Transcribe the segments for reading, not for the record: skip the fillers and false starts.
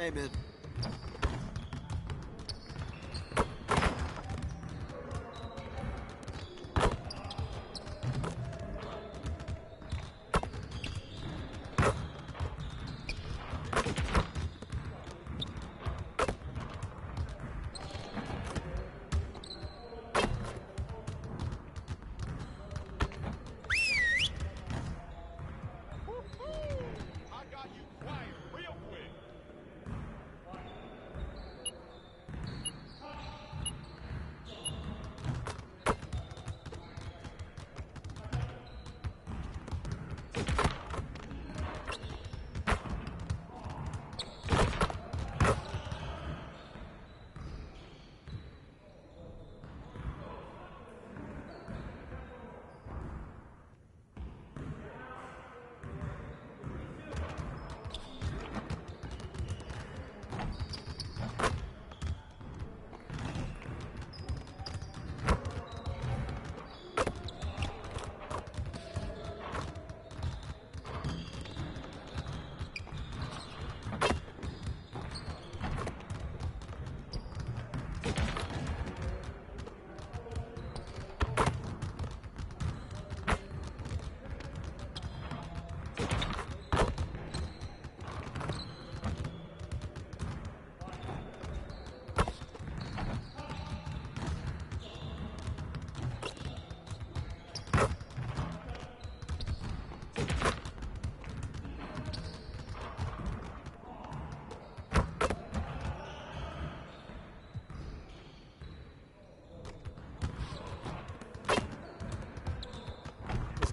Hey, man.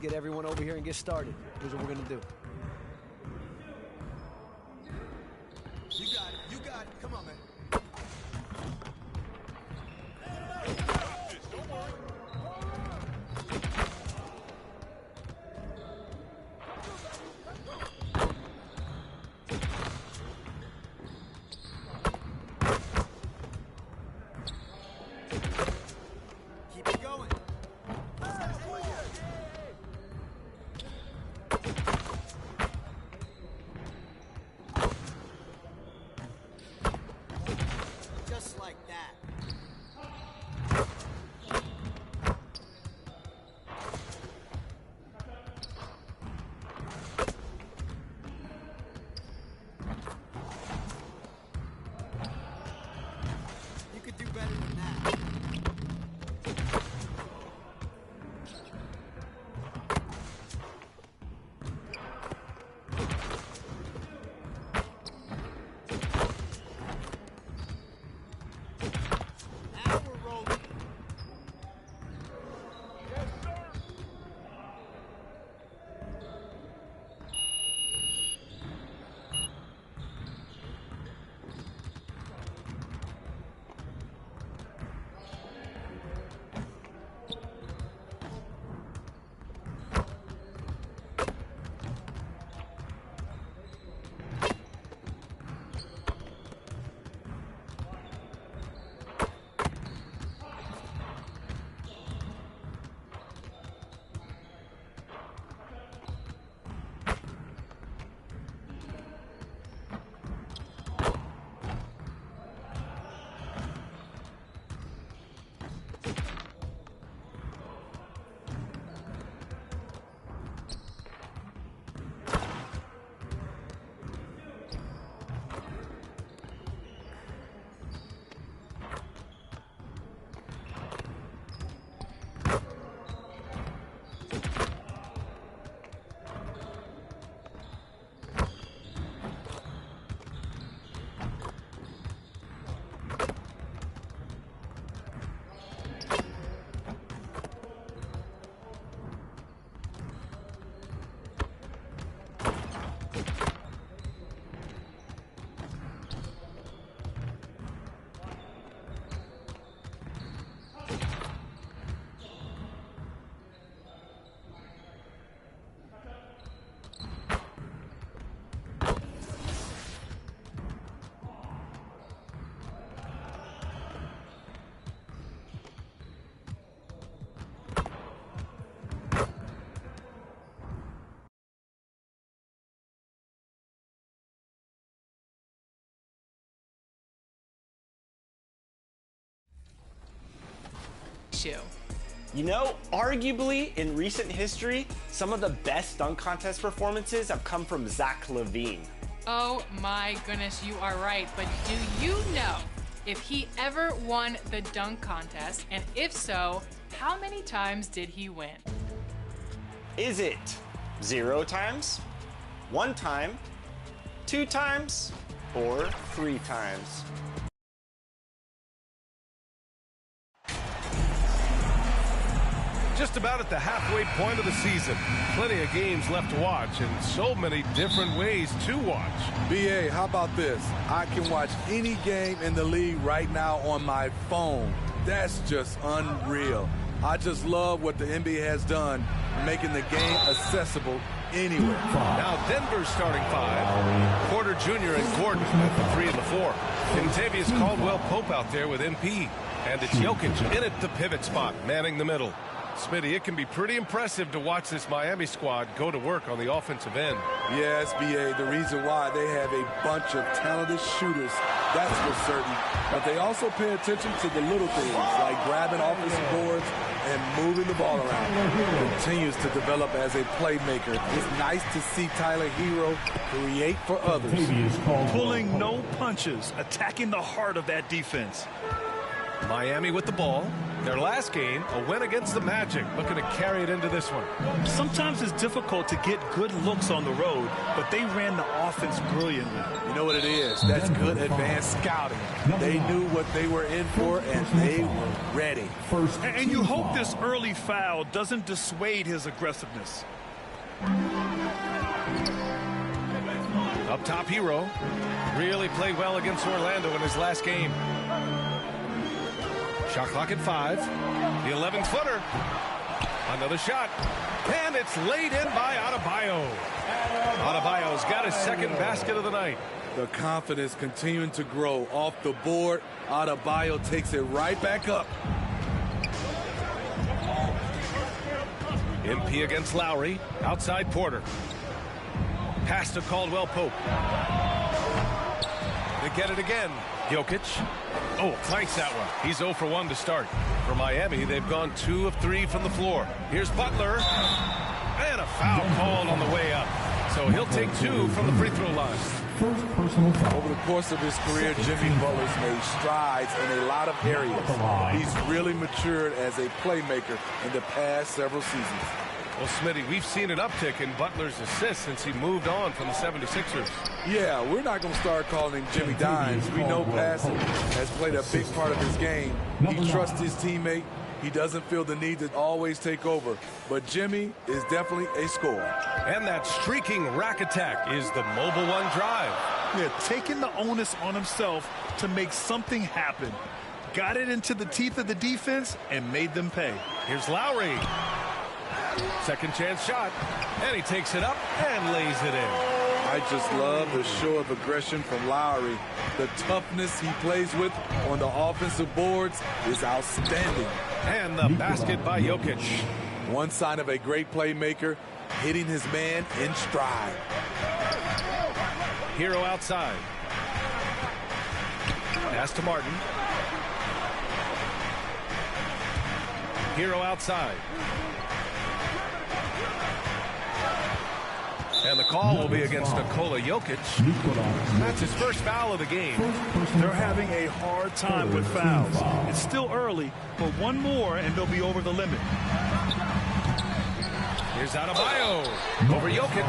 Get everyone over here and get started. Here's what we're gonna do. You got it. You got it. Come on, man. Keep it going. issue? You know, arguably, in recent history, some of the best dunk contest performances have come from Zach LaVine. Oh my goodness, you are right. But do you know if he ever won the dunk contest? And if so, how many times did he win? Is it 0 times, 1 time, 2 times, or 3 times? Just about at the halfway point of the season. Plenty of games left to watch and so many different ways to watch. BA, how about this? I can watch any game in the league right now on my phone. That's just unreal. I just love what the NBA has done, making the game accessible anywhere. Now Denver's starting 5. Porter Jr. and Gordon at the 3 and the 4. Contavious Caldwell-Pope out there with MP. And it's Jokic in at the pivot spot, manning the middle. Smitty, it can be pretty impressive to watch this Miami squad go to work on the offensive end. Yes, BA, the reason why they have a bunch of talented shooters, that's for certain. But they also pay attention to the little things, like grabbing offensive boards and moving the ball around. Continues to develop as a playmaker. It's nice to see Tyler Hero create for others. Pulling no punches, attacking the heart of that defense. Miami with the ball. Their last game, a win against the Magic, looking to carry it into this one. Sometimes it's difficult to get good looks on the road, but they ran the offense brilliantly. You know what it is? That's good advanced scouting. They knew what they were in for, and they were ready. And you hope this early foul doesn't dissuade his aggressiveness. Up top, Hero really played well against Orlando in his last game. Shot clock at 5. The 11-footer. Another shot. And it's laid in by Adebayo. Adebayo's got his second basket of the night. The confidence continuing to grow off the board. Adebayo takes it right back up. MP against Lowry. Outside Porter. Pass to Caldwell-Pope. They get it again. Jokic. Oh, clanks that one. He's 0 for 1 to start. For Miami, they've gone 2 of 3 from the floor. Here's Butler. And a foul called on the way up. So he'll take 2 from the free throw line. Over the course of his career, Jimmy Butler's made strides in a lot of areas. He's really matured as a playmaker in the past several seasons. Well, Smitty, we've seen an uptick in Butler's assists since he moved on from the 76ers. Yeah, we're not going to start calling him Jimmy Dimes. We know passing has played a big part of his game. He trusts his teammate. He doesn't feel the need to always take over. But Jimmy is definitely a scorer. And that streaking rack attack is the Mobile One drive. Yeah, taking the onus on himself to make something happen. Got it into the teeth of the defense and made them pay. Here's Lowry. Second chance shot. And he takes it up and lays it in. I just love the show of aggression from Lowry. The toughness he plays with on the offensive boards is outstanding. And the basket by Jokic. One sign of a great playmaker, hitting his man in stride. Hero outside. Pass to Martin. Hero outside. And the call will be against Nikola Jokic. That's his first foul of the game. They're having a hard time with fouls. It's still early, but one more and they'll be over the limit. Here's Adebayo over Jokic.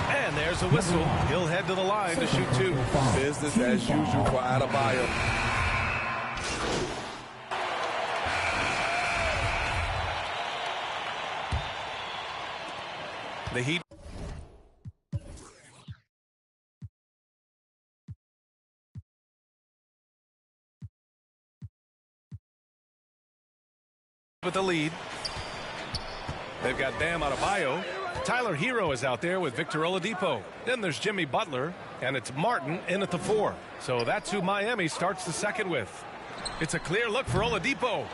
And there's a whistle. He'll head to the line to shoot 2. Business as usual for Adebayo. The Heat. With the lead. They've got Bam Adebayo. Tyler Hero is out there with Victor Oladipo. Then there's Jimmy Butler, and it's Martin in at the 4. So that's who Miami starts the second with. It's a clear look for Oladipo.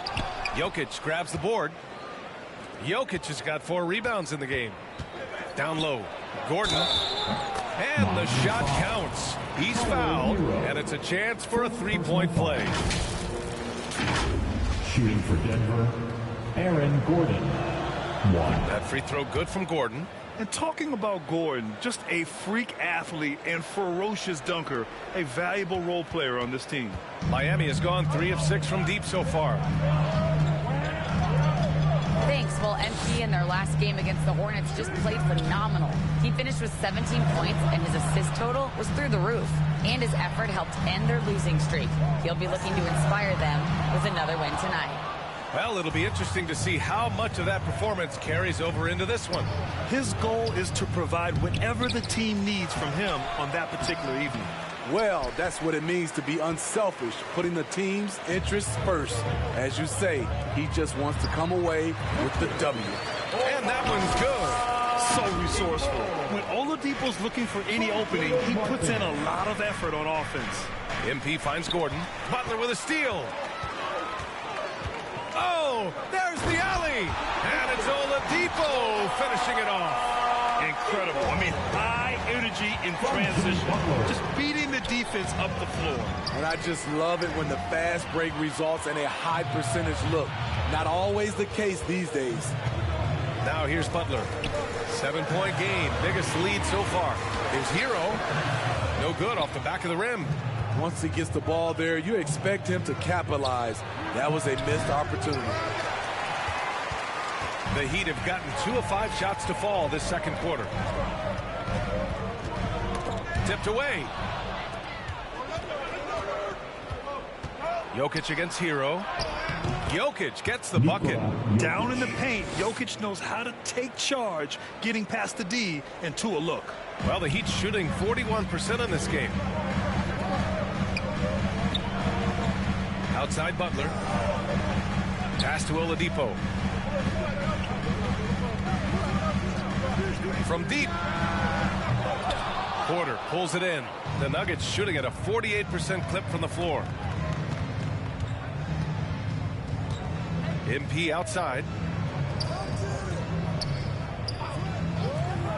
Jokic grabs the board. Jokic has got 4 rebounds in the game. Down low, Gordon. And the shot counts. He's fouled, and it's a chance for a 3-point play. Shooting for Denver, Aaron Gordon. 1. That free throw good from Gordon. And talking about Gordon, just a freak athlete and ferocious dunker, a valuable role player on this team. Miami has gone 3 of 6 from deep so far. Thanks. Well, MP in their last game against the Hornets just played phenomenal. He finished with 17 points, and his assist total was through the roof. And his effort helped end their losing streak. He'll be looking to inspire them with another win tonight. Well, it'll be interesting to see how much of that performance carries over into this one. His goal is to provide whatever the team needs from him on that particular evening. Well, that's what it means to be unselfish, putting the team's interests first. As you say, he just wants to come away with the W. And that one's good. So resourceful. When Oladipo's looking for any opening, he puts in a lot of effort on offense. MP finds Gordon. Butler with a steal. Oh, there's the alley. And it's Oladipo finishing it off. Incredible. I mean, high energy in transition. Just beating the defense up the floor. And I just love it when the fast break results in a high percentage look. Not always the case these days. Now here's Butler. 7-point game. Biggest lead so far. Here's Hero. No good off the back of the rim. Once he gets the ball there, you expect him to capitalize. That was a missed opportunity. The Heat have gotten 2 of 5 shots to fall this second quarter. Tipped away. Jokic against Hero. Jokic gets the bucket. Down in the paint, Jokic knows how to take charge, getting past the D and to a look. Well, the Heat's shooting 41% in this game. Outside Butler. Pass to Oladipo. From deep. Porter pulls it in. The Nuggets shooting at a 48% clip from the floor. MP outside.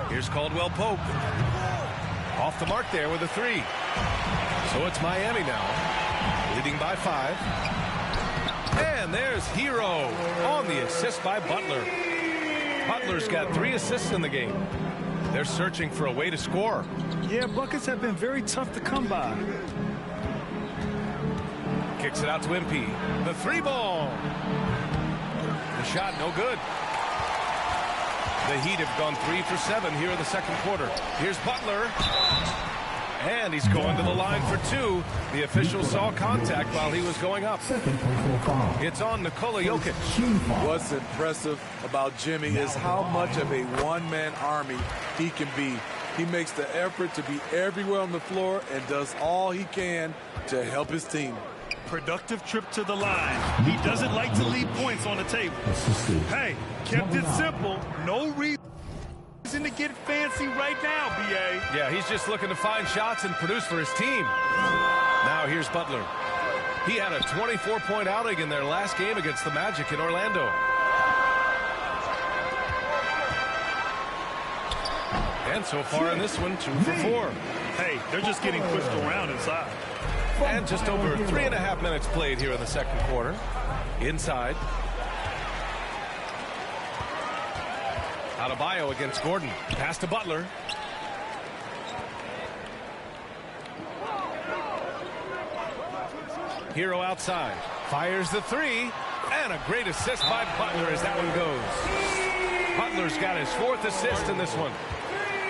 Here's Caldwell Pope. Off the mark there with a 3. So it's Miami now, leading by 5. And there's Hero on the assist by Butler. Butler's got 3 assists in the game. They're searching for a way to score. Yeah, buckets have been very tough to come by. Kicks it out to MP. The 3-ball. The shot no good. The Heat have gone 3 for 7 here in the second quarter. Here's Butler. And he's going to the line for 2. The official saw contact while he was going up. It's on Nikola Jokic. What's impressive about Jimmy is how much of a one-man army he can be. He makes the effort to be everywhere on the floor and does all he can to help his team. Productive trip to the line. He doesn't like to leave points on the table. Hey, kept it simple. No reason to get fancy right now, B.A. Yeah, he's just looking to find shots and produce for his team. Now here's Butler. He had a 24-point outing in their last game against the Magic in Orlando. And so far in this one, 2 for 4. Hey, they're just getting pushed around inside. And just over 3.5 minutes played here in the second quarter. Inside. Adebayo against Gordon. Pass to Butler. Hero outside. Fires the 3. And a great assist by Butler as that one goes. Butler's got his 4th assist in this one.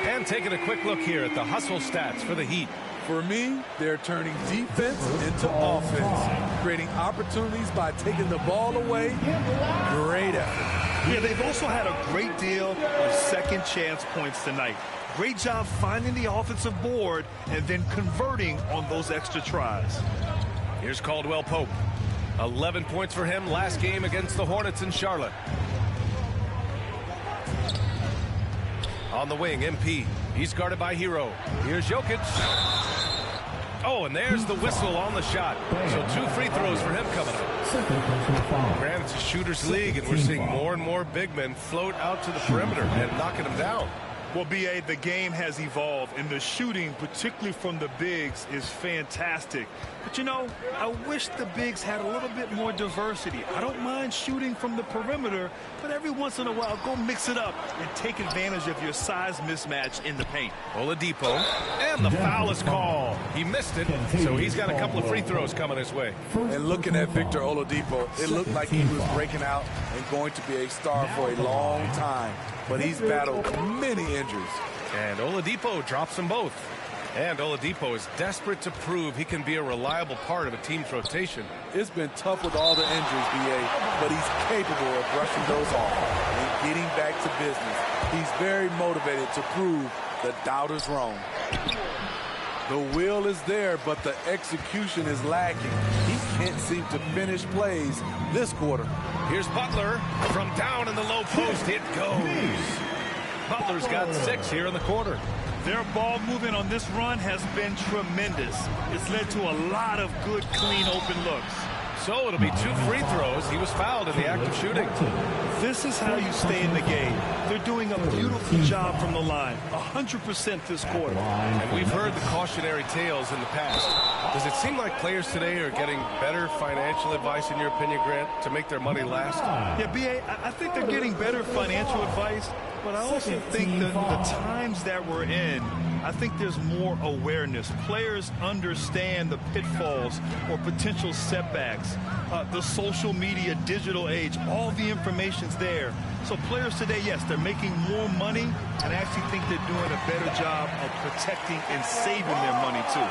And taking a quick look here at the hustle stats for the Heat. For me, they're turning defense into offense, creating opportunities by taking the ball away. Great effort. Yeah, they've also had a great deal of second chance points tonight. Great job finding the offensive board and then converting on those extra tries. Here's Caldwell Pope. 11 points for him last game against the Hornets in Charlotte. On the wing, MP. He's guarded by Hero. Here's Jokic. Oh, and there's the whistle on the shot. So 2 free throws for him coming up. Granted, it's a shooter's league, and we're seeing more and more big men float out to the perimeter and knocking them down. Well, B.A., the game has evolved, and the shooting, particularly from the bigs, is fantastic. But, you know, I wish the bigs had a little bit more diversity. I don't mind shooting from the perimeter, but every once in a while, go mix it up and take advantage of your size mismatch in the paint. Oladipo, and the foul is called. He missed it, so he's got a couple of free throws coming his way. And looking at Victor Oladipo, it looked like he was breaking out and going to be a star for a long time. But he's battled many injuries. And Oladipo drops them both. And Oladipo is desperate to prove he can be a reliable part of a team's rotation. It's been tough with all the injuries, B.A., but he's capable of brushing those off and getting back to business. He's very motivated to prove the doubters wrong. The will is there, but the execution is lacking. He can't seem to finish plays this quarter. Here's Butler from down in the low post. It goes. Butler's got 6 here in the quarter. Their ball movement on this run has been tremendous. It's led to a lot of good, clean, open looks. So it'll be 2 free throws. He was fouled in the act of shooting. This is how you stay in the game. They're doing a beautiful job from the line. 100% this quarter. And we've heard the cautionary tales in the past. Does it seem like players today are getting better financial advice, in your opinion, Grant, to make their money last? Yeah, B.A., I think they're getting better financial advice, but I also think that the times that we're in, I think there's more awareness. Players understand the pitfalls or potential setbacks. The social media, digital age, all the information's there. So players today, yes, they're making more money, and I actually think they're doing a better job of protecting and saving their money, too.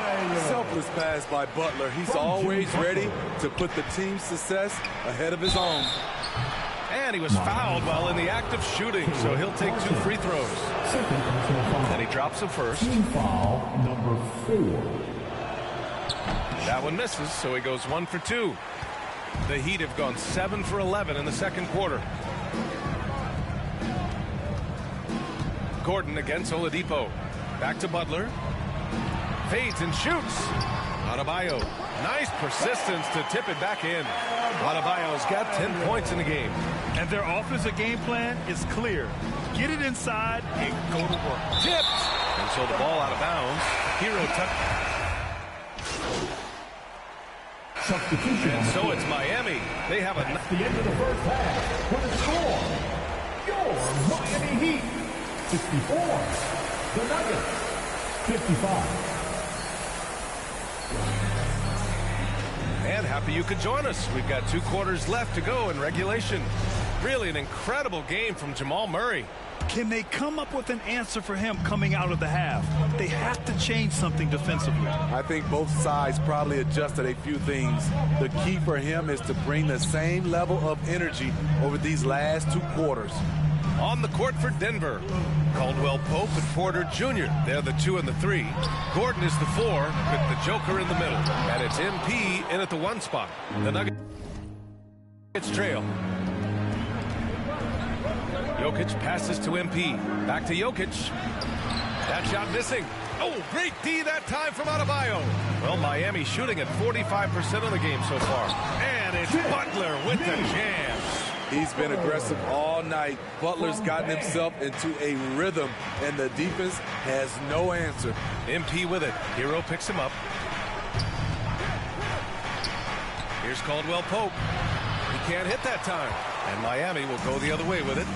Selfless pass by Butler. He's always ready to put the team's success ahead of his own. And he was fouled while in the act of shooting, so he'll take 2 free throws. And he drops the first. Team foul number 4. That one misses, so he goes 1 for 2. The Heat have gone 7 for 11 in the second quarter. Gordon against Oladipo. Back to Butler. Fades and shoots. Adebayo. Nice persistence to tip it back in. Adebayo's got 10 points in the game. And their offensive game plan is clear. Get it inside and go to work. Tipped. And so the ball out of bounds. Hero tucked. Substitution. And so it's Miami. They have At the end of the first half, with a score, your Miami Heat, 64. The Nuggets, 55. And happy you could join us. We've got 2 quarters left to go in regulation. Really an incredible game from Jamal Murray. Can they come up with an answer for him coming out of the half? They have to change something defensively. I think both sides probably adjusted a few things. The key for him is to bring the same level of energy over these last 2 quarters. On the court for Denver, Caldwell Pope and Porter Jr. They're the 2 and the 3. Gordon is the 4 with the Joker in the middle. And it's MP in at the 1 spot. The Nuggets trail. Jokic passes to MP. Back to Jokic. That shot missing. Oh, great D that time from Adebayo. Well, Miami shooting at 45% of the game so far. And it's Butler with the jam. He's been aggressive all night. Butler's gotten himself into a rhythm, and the defense has no answer. MP with it. Hero picks him up. Here's Caldwell Pope. He can't hit that time. And Miami will go the other way with it.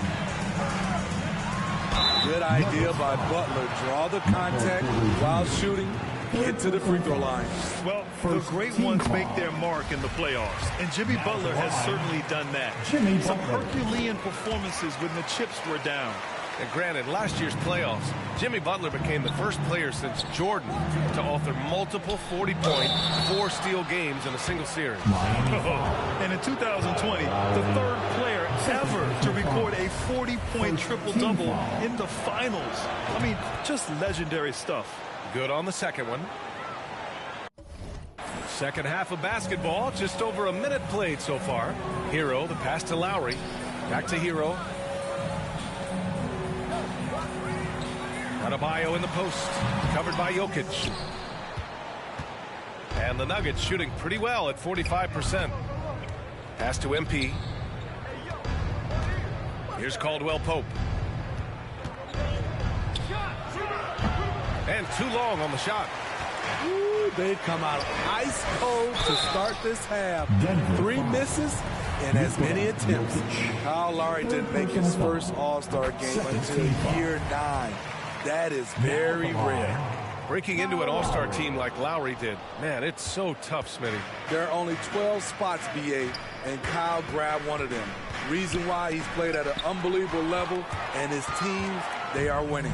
Good idea by Butler. Draw the contact while shooting. Get to the free throw line. Well, the great ones make their mark in the playoffs, and Jimmy Butler has certainly done that. Some Herculean performances when the chips were down. And granted, last year's playoffs, Jimmy Butler became the first player since Jordan to author multiple 40-point, 4-steal games in a single series. And in 2020, the 3rd player ever to record a 40-point triple-double in the finals. I mean, just legendary stuff. Good on the second one. Second half of basketball, just over a minute played so far. Hero, the pass to Lowry. Back to Hero. Adebayo in the post, covered by Jokic. And the Nuggets shooting pretty well at 45%. Pass to MP. Here's Caldwell Pope. And too long on the shot. Ooh, they've come out ice cold to start this half. 3 misses and as many attempts. Kyle Lowry didn't make his first All-Star game until year 9. That is very rare. Breaking into an all-star team like Lowry did. Man, it's so tough, Smitty. There are only 12 spots, BA, and Kyle grabbed one of them. Reason why he's played at an unbelievable level, and his teams, they are winning.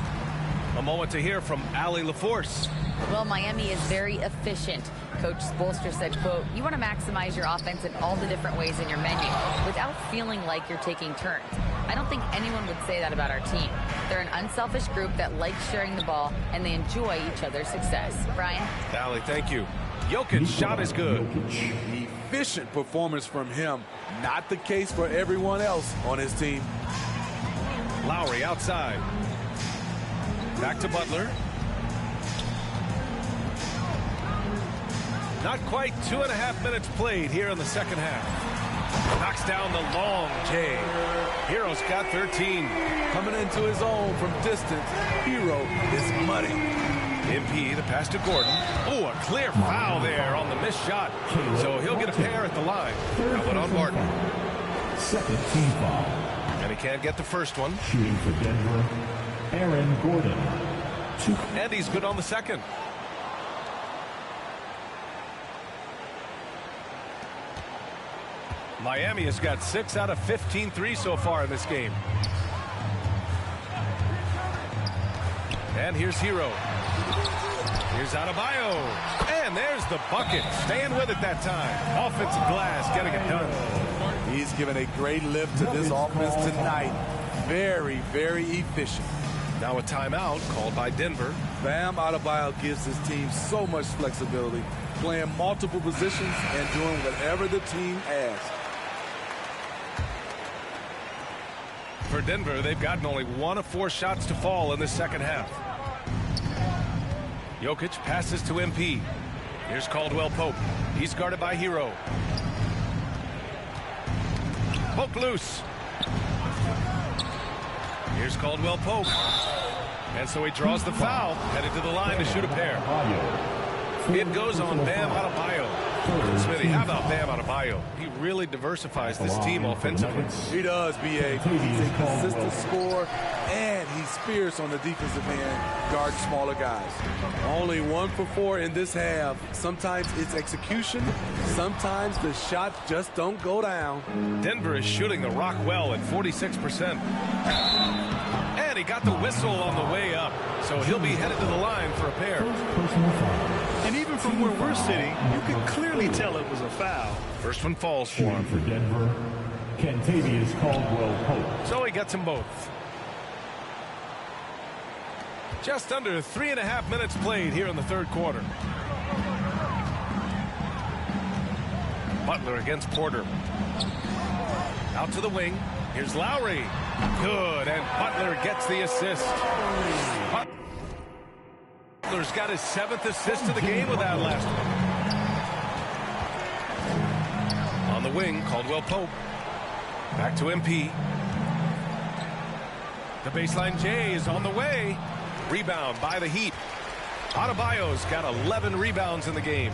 A moment to hear from Allie LaForce. Well, Miami is very efficient. Coach Spoelstra said, quote, you want to maximize your offense in all the different ways in your menu without feeling like you're taking turns. I don't think anyone would say that about our team. They're an unselfish group that likes sharing the ball, and they enjoy each other's success. Brian? Allie, thank you. Jokic's shot is good. Efficient performance from him. Not the case for everyone else on his team. Lowry outside. Back to Butler. Not quite 2.5 minutes played here in the second half. Knocks down the long J. Hero's got 13. Coming into his own from distance, Hero is muddy. MP, the pass to Gordon. Oh, a clear foul there on the missed shot. So he'll get a pair at the line. That one on Martin. Second team foul. And he can't get the first one. Shooting for Denver, Aaron Gordon. And he's good on the second. Miami has got 6 out of 15 threes so far in this game. And here's Hero. Here's Adebayo. And there's the bucket. Staying with it that time. Offensive glass getting it done. He's given a great lift to this offense tonight. Very, very efficient. Now a timeout called by Denver. Bam Adebayo gives his team so much flexibility, playing multiple positions and doing whatever the team asks. For Denver, they've gotten only 1 of 4 shots to fall in the second half. Jokic passes to MP. Here's Caldwell Pope. He's guarded by Hero. Poke loose. Here's Caldwell Pope. And so he draws the foul, headed to the line to shoot a pair. It goes on Bam Adebayo. Smitty, how about Bam Adebayo? He really diversifies this team offensively. He does, B.A. He's a consistent scorer, and he's fierce on the defensive end, guarding smaller guys. Only 1 for 4 in this half. Sometimes it's execution. Sometimes the shots just don't go down. Denver is shooting the rock well at 46%. And he got the whistle on the way up, so he'll be headed to the line for a pair. And even from where we're sitting, you can clearly tell it was a foul. First one falls for him. For Denver, Kentavious Caldwell Pope. So he gets them both. Just under 3.5 minutes played here in the third quarter. Butler against Porter. Out to the wing. Here's Lowry. Good, and Butler gets the assist. Butler's got his 7th assist of the game with that last one. On the wing, Caldwell Pope. Back to MP. The baseline J is on the way. Rebound by the Heat. Adebayo's got 11 rebounds in the game.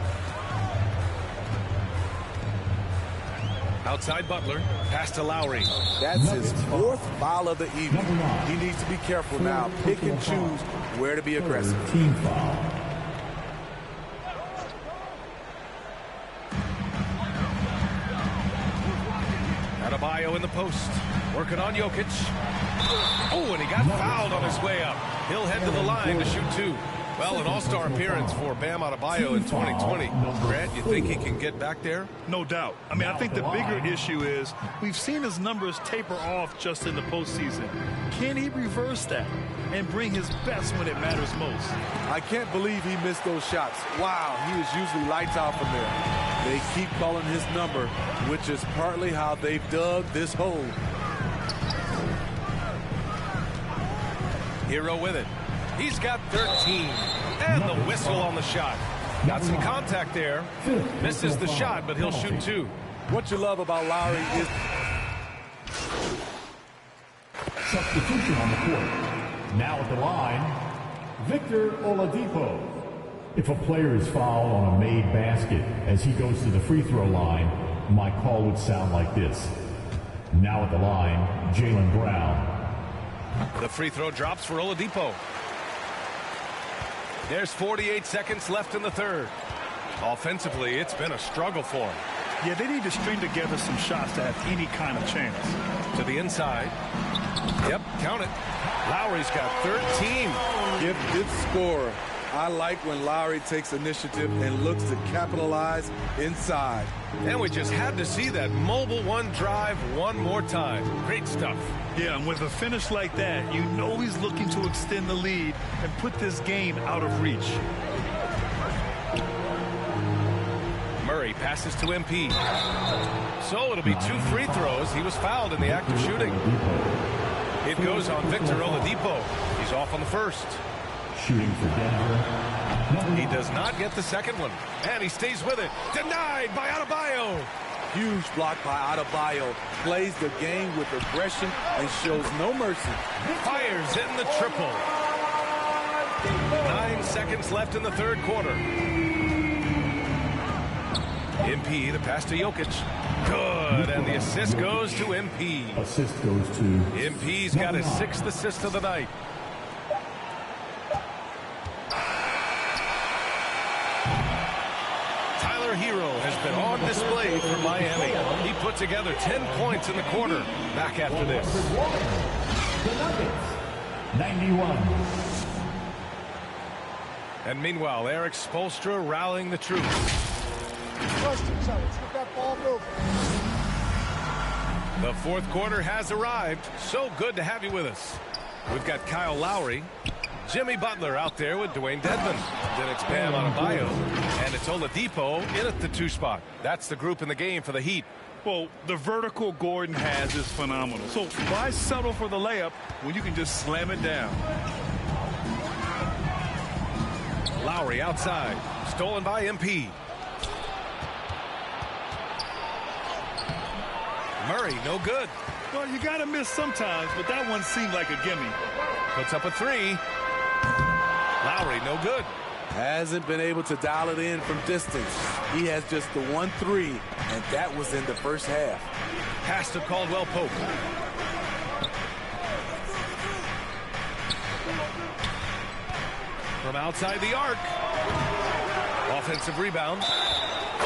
Outside Butler, pass to Lowry. That's his 4th foul of the evening. He needs to be careful now. Pick and choose where to be aggressive. Team foul. Adebayo in the post, working on Jokic. Oh, and he got fouled on his way up. He'll head to the line to shoot 2. Well, an all-star appearance for Bam Adebayo in 2020. Grant, you think he can get back there? No doubt. I mean, I think the bigger issue is we've seen his numbers taper off just in the postseason. Can he reverse that and bring his best when it matters most? I can't believe he missed those shots. Wow, he is usually lights out from there. They keep calling his number, which is partly how they've dug this hole. Hero with it. He's got 13. And the whistle on the shot. Got some contact there. Misses the shot, but he'll shoot 2. What you love about Lowry is Substitution on the court. Now at the line, Victor Oladipo. If a player is fouled on a made basket as he goes to the free throw line, my call would sound like this. Now at the line, Jaylen Brown. The free throw drops for Oladipo. There's 48 seconds left in the third. Offensively, it's been a struggle for him. Yeah, they need to string together some shots to have any kind of chance. To the inside. Yep, count it. Lowry's got 13. Gifted scorer. I like when Lowry takes initiative and looks to capitalize inside. And we just had to see that mobile one drive one more time. Great stuff. Yeah, and with a finish like that, you know he's looking to extend the lead and put this game out of reach. Murray passes to MP. So it'll be 2 free throws. He was fouled in the act of shooting. It goes on Victor Oladipo. He's off on the first. Shooting for Denver. He does not get the second one. And he stays with it. Denied by Adebayo. Huge block by Adebayo. Plays the game with aggression and shows no mercy. Fires in the triple. 9 seconds left in the third quarter. MP, the pass to Jokic. Good, and the assist goes to MP. Assist goes to... MP's got his 6th assist of the night. Tyler Hero has been on display for Miami. He put together 10 points in the quarter. Back after this. The Nuggets, 91. And meanwhile, Eric Spoelstra rallying the troops. Trust each other. Let's get that ball moving. The fourth quarter has arrived. So good to have you with us. We've got Kyle Lowry, Jimmy Butler out there with Dwayne Dedmon. Then it's Bam Adebayo, and it's Oladipo in at the 2 spot. That's the group in the game for the Heat. Well, the vertical Gordon has is phenomenal. So why settle for the layup when you can just slam it down? Lowry outside, stolen by MP. Murray, no good. Well, you got to miss sometimes, but that one seemed like a gimme. Puts up a 3. Lowry, no good. Hasn't been able to dial it in from distance. He has just the 1 3, and that was in the first half. Pass to Caldwell Pope. From outside the arc. Offensive rebound.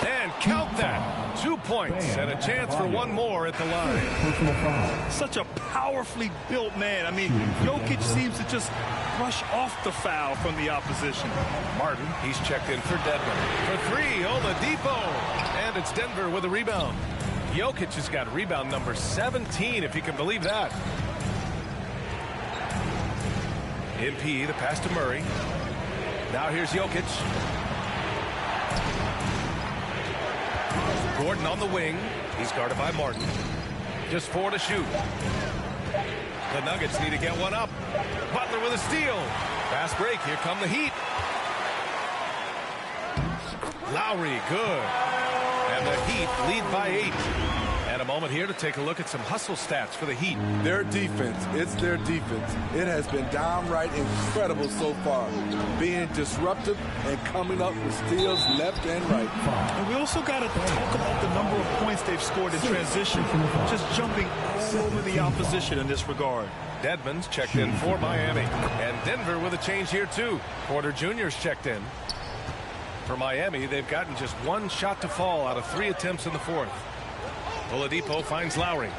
And count that. 2 points and a chance for one more at the line. Such a powerfully built man. I mean, Jokic seems to just brush off the foul from the opposition. Martin, he's checked in for Denver. For 3, Oladipo. And it's Denver with a rebound. Jokic has got rebound number 17, if you can believe that. MP, the pass to Murray. Now here's Jokic. Gordon on the wing. He's guarded by Martin. Just 4 to shoot. The Nuggets need to get one up. Butler with a steal. Fast break. Here come the Heat. Lowry, good. And the Heat lead by 8. And a moment here to take a look at some hustle stats for the Heat. Their defense, it's their defense. It has been downright incredible so far. Being disruptive and coming up with steals left and right. And we also got to talk about the number of points they've scored in transition. Just jumping all over the opposition in this regard. Dedmon's checked in for Miami. And Denver with a change here too. Porter Jr.'s checked in. For Miami, they've gotten just 1 shot to fall out of 3 attempts in the fourth. Oladipo finds Lowry.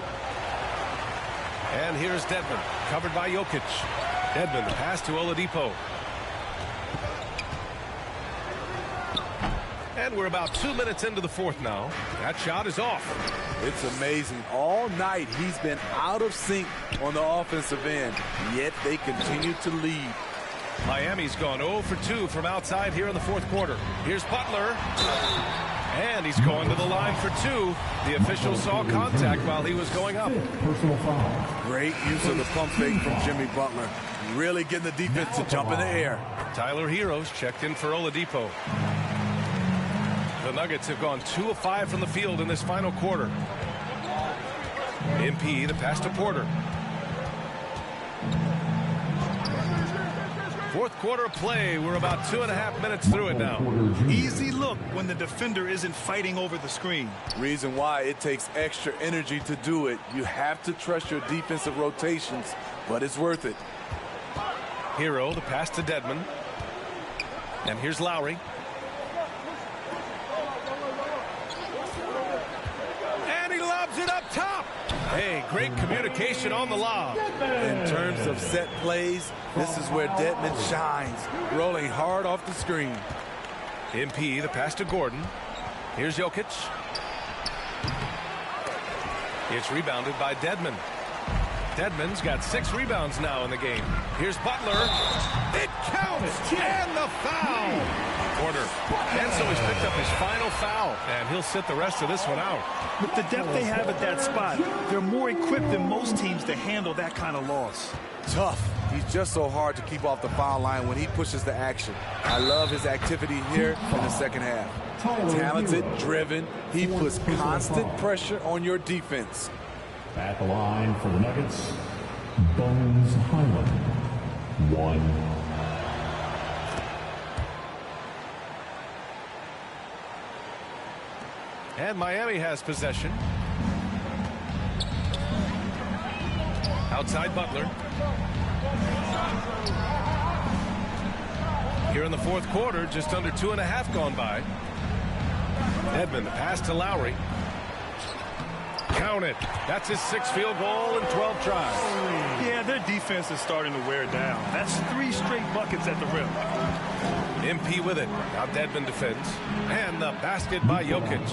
And here's Dedmon, covered by Jokic. Dedmon, the pass to Oladipo. And we're about 2 minutes into the fourth now. That shot is off. It's amazing. All night he's been out of sync on the offensive end, yet they continue to lead. Miami's gone 0 for 2 from outside here in the fourth quarter. Here's Butler. And he's going to the line for 2. The official saw contact while he was going up. Personal foul. Great use of the pump fake from Jimmy Butler. Really getting the defense to jump in the air. Tyler Hero's checked in for Oladipo. The Nuggets have gone 2 of 5 from the field in this final quarter. MP, the pass to Porter. Fourth quarter of play. We're about 2.5 minutes through it now. Easy look when the defender isn't fighting over the screen. Reason why it takes extra energy to do it. You have to trust your defensive rotations, but it's worth it. Hero, the pass to Dedmon. And here's Lowry. And he lobs it up top. Hey, great communication on the lob. In terms of set plays, this is where Dedmon shines, rolling hard off the screen. MP, the pass to Gordon. Here's Jokic. It's rebounded by Dedmon. Dedmon's got 6 rebounds now in the game. Here's Butler. It counts, and the foul. Porter. And so he's picked up his final foul, and he'll sit the rest of this one out. With the depth they have at that spot, they're more equipped than most teams to handle that kind of loss. Tough. He's just so hard to keep off the foul line when he pushes the action. I love his activity here in the second half. Talented, driven. He puts constant pressure on your defense. At the line for the Nuggets, Bones Highland. 1. And Miami has possession. Outside Butler. Here in the fourth quarter, just under 2.5 gone by. Edmond, the pass to Lowry. Count it. That's his 6th field goal in 12 tries. Yeah, their defense is starting to wear down. That's 3 straight buckets at the rim. MP with it. Now Dedmon defends. And the basket by Jokic.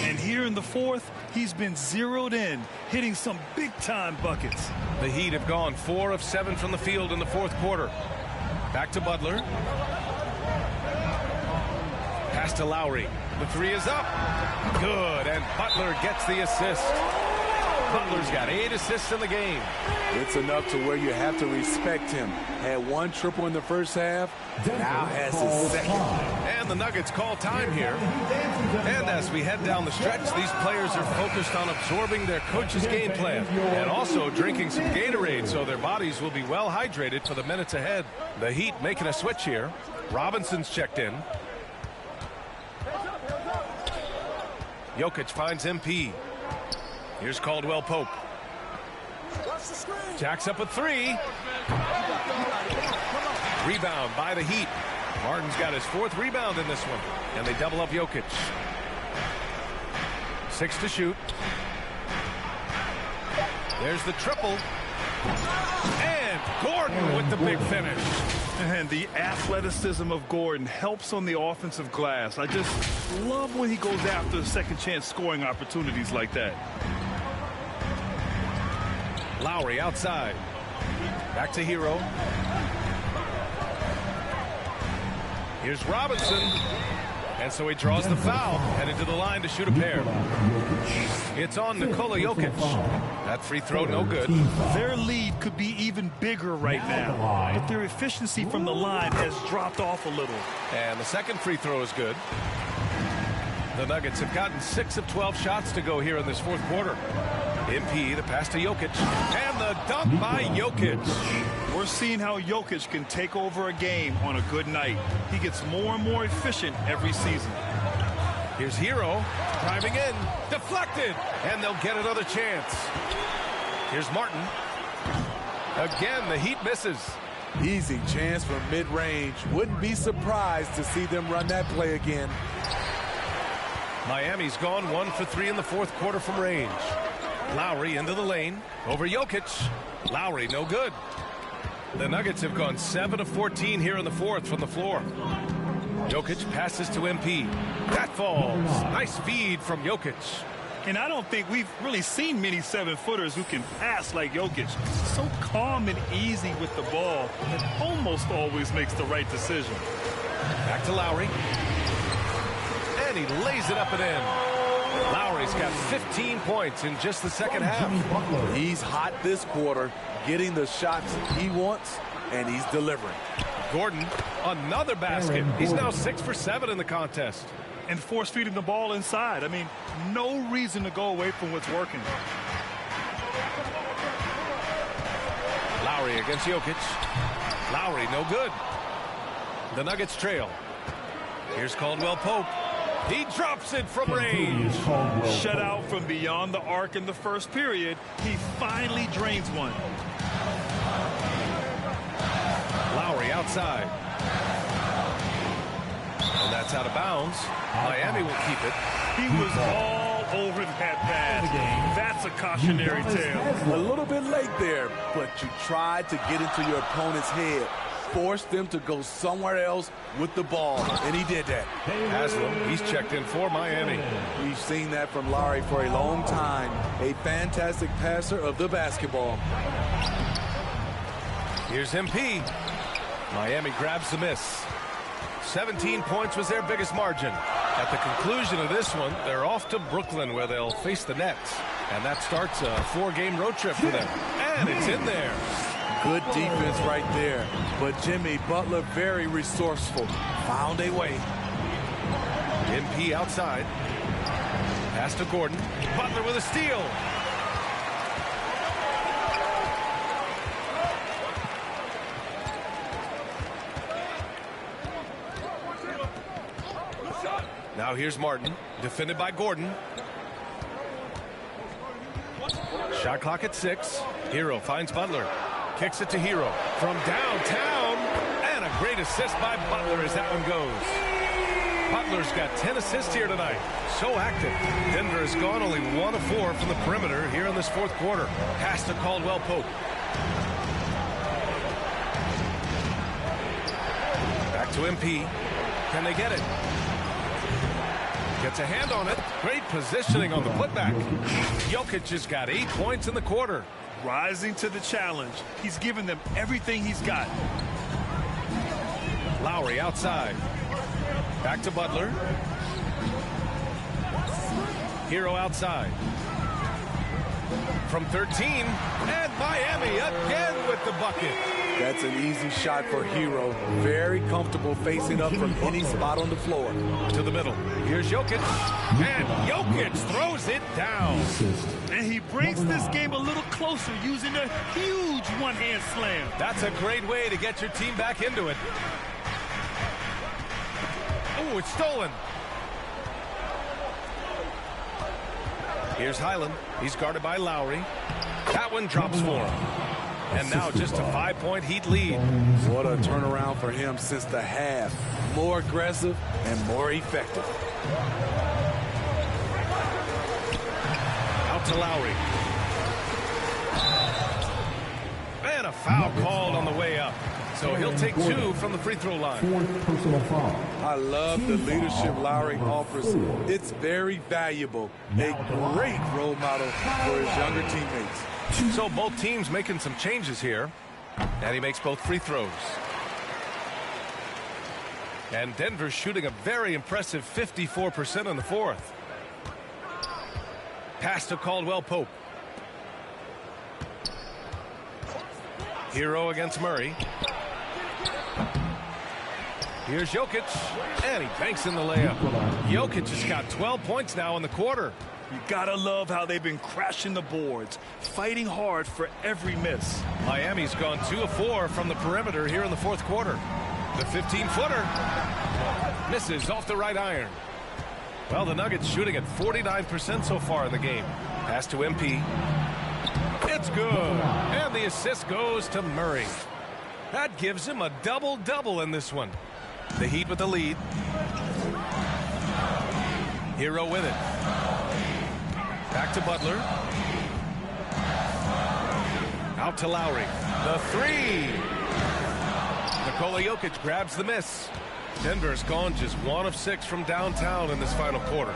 And here in the fourth, he's been zeroed in, hitting some big-time buckets. The Heat have gone 4 of 7 from the field in the fourth quarter. Back to Butler. Pass to Lowry. The 3 is up. Good. And Butler gets the assist. Butler's got 8 assists in the game. It's enough to where you have to respect him. Had 1 triple in the first half, now has his second. And the Nuggets call time here. And as we head down the stretch, these players are focused on absorbing their coach's game plan and also drinking some Gatorade so their bodies will be well hydrated for the minutes ahead. The Heat making a switch here. Robinson's checked in. Jokic finds MP. Here's Caldwell Pope. Jacks up a 3. Rebound by the Heat. Martin's got his 4th rebound in this one. And they double up Jokic. 6 to shoot. There's the triple. And Gordon with the big finish. And the athleticism of Gordon helps on the offensive glass. I just love when he goes after second chance scoring opportunities like that. Lowry outside. Back to Hero. Here's Robinson. And so he draws the foul. Headed to the line to shoot a pair. It's on Nikola Jokic. That free throw no good. Their lead could be even bigger right now. But their efficiency from the line has dropped off a little. And the second free throw is good. The Nuggets have gotten 6 of 12 shots to go here in this fourth quarter. MP, the pass to Jokic. And the dunk by Jokic. We're seeing how Jokic can take over a game on a good night. He gets more and more efficient every season. Here's Hero driving in. Deflected. And they'll get another chance. Here's Martin. Again, the Heat misses. Easy chance from mid-range. Wouldn't be surprised to see them run that play again. Miami's gone 1 for 3 in the fourth quarter from range. Lowry into the lane. Over Jokic. Lowry no good. The Nuggets have gone 7 of 14 here in the fourth from the floor. Jokic passes to MP. That falls. Nice feed from Jokic. And I don't think we've really seen many 7-footers who can pass like Jokic. So calm and easy with the ball and almost always makes the right decision. Back to Lowry. And he lays it up and in. Lowry's got 15 points in just the second half. He's hot this quarter, getting the shots he wants, and he's delivering. Gordon, another basket. He's now 6 for 7 in the contest. And force feeding the ball inside. I mean, no reason to go away from what's working. Lowry against Jokic. Lowry, no good. The Nuggets trail. Here's Caldwell Pope. He drops it from range. Shut out from beyond the arc in the first period. He finally drains one. Lowry outside. And that's out of bounds. Miami will keep it. He was all over that pass. That's a cautionary tale. A little bit late there, but you tried to get into your opponent's head. Forced them to go somewhere else with the ball, and he did that. Haslam, he's checked in for Miami. We've seen that from Lowry for a long time. A fantastic passer of the basketball. Here's MP. Miami grabs the miss. 17 points was their biggest margin. At the conclusion of this one, they're off to Brooklyn where they'll face the Nets. And that starts a 4-game road trip for them. And it's in there. Good defense right there. But Jimmy Butler very resourceful. Found a way. MP outside. Pass to Gordon. Butler with a steal. Now here's Martin, defended by Gordon. Shot clock at 6. Hero finds Butler. Kicks it to Hero from downtown. And a great assist by Butler as that one goes. Butler's got 10 assists here tonight. So active. Denver has gone only 1 of 4 from the perimeter here in this fourth quarter. Pass to Caldwell Pope. Back to MP. Can they get it? Gets a hand on it. Great positioning on the putback. Jokic has got 8 points in the quarter. Rising to the challenge. He's given them everything he's got. Lowry outside. Back to Butler. Hero outside. From 13. And Miami again with the bucket. That's an easy shot for Hero. Very comfortable facing up from any spot on the floor. To the middle. Here's Jokic. And Jokic throws it down. And he brings this game a little closer using a huge one-hand slam. That's a great way to get your team back into it. Oh, it's stolen. Here's Highland. He's guarded by Lowry. That one drops for him. And now just a 5-point Heat lead. What a turnaround for him since the half. More aggressive and more effective. Out to Lowry. And a foul called on the way up. So he'll take 2 from the free throw line. Personal foul. I love the leadership Lowry offers. It's very valuable. A great role model for his younger teammates. So both teams making some changes here. And he makes both free throws. And Denver's shooting a very impressive 54% in the fourth. Pass to Caldwell Pope. Hero against Murray. Here's Jokic. And he banks in the layup. Jokic has got 12 points now in the quarter. You gotta love how they've been crashing the boards, fighting hard for every miss. Miami's gone 2 of 4 from the perimeter here in the fourth quarter. The 15-footer misses off the right iron. Well, the Nuggets shooting at 49% so far in the game. Pass to MP. It's good. And the assist goes to Murray. That gives him a double-double in this one. The Heat with the lead. Hero with it. Back to Butler. Out to Lowry. The 3. Nikola Jokic grabs the miss. Denver's gone just 1 of 6 from downtown in this final quarter.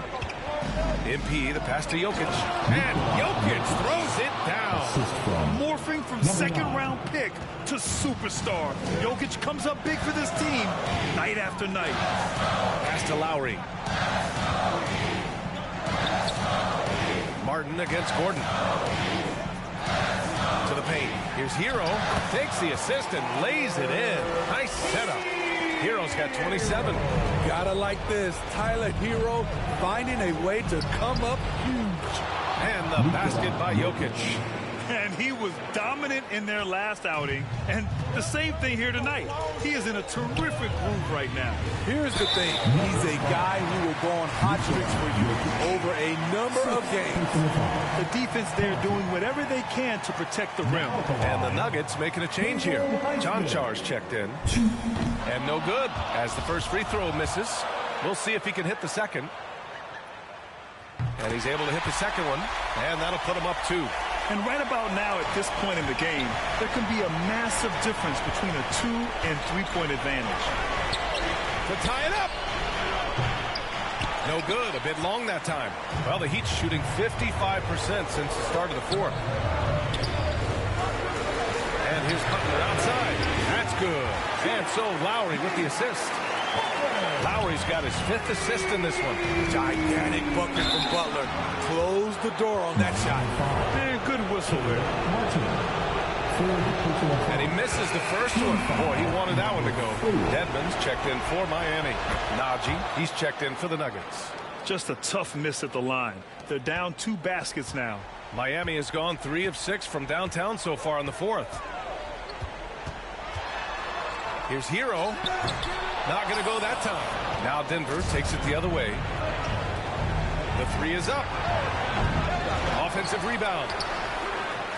MP, the pass to Jokic. And Jokic throws it down. Morphing from second-round pick to superstar. Jokic comes up big for this team night after night. Pass to Lowry. Martin against Gordon. To the paint. Here's Hero. Takes the assist and lays it in. Nice setup. Hero's got 27. Gotta like this. Tyler Hero finding a way to come up huge. And the basket by Jokic. And he was dominant in their last outing, and the same thing here tonight. He is in a terrific groove right now. Here's the thing. He's a guy who will go on hot streaks for you over a number of games. The defense there doing whatever they can to protect the rim. And the Nuggets making a change here. John Char's checked in. And no good as the first free throw misses. We'll see if he can hit the second. And he's able to hit the second one, and that'll put him up 2. And right about now, at this point in the game, there can be a massive difference between a 2- and 3-point advantage. To tie it up. No good. A bit long that time. Well, the Heat's shooting 55% since the start of the fourth. And here's Butler outside. That's good. And so Lowry with the assist. Lowry's got his 5th assist in this one. Gigantic bucket from Butler. Close the door on that shot. And good whistle there. And he misses the first one. Boy, he wanted that one to go. Dedmon's checked in for Miami. Najee, he's checked in for the Nuggets. Just a tough miss at the line. They're down 2 baskets now. Miami has gone 3 of 6 from downtown so far in the fourth. Here's Hero. Not going to go that time. Now Denver takes it the other way. The 3 is up. Offensive rebound.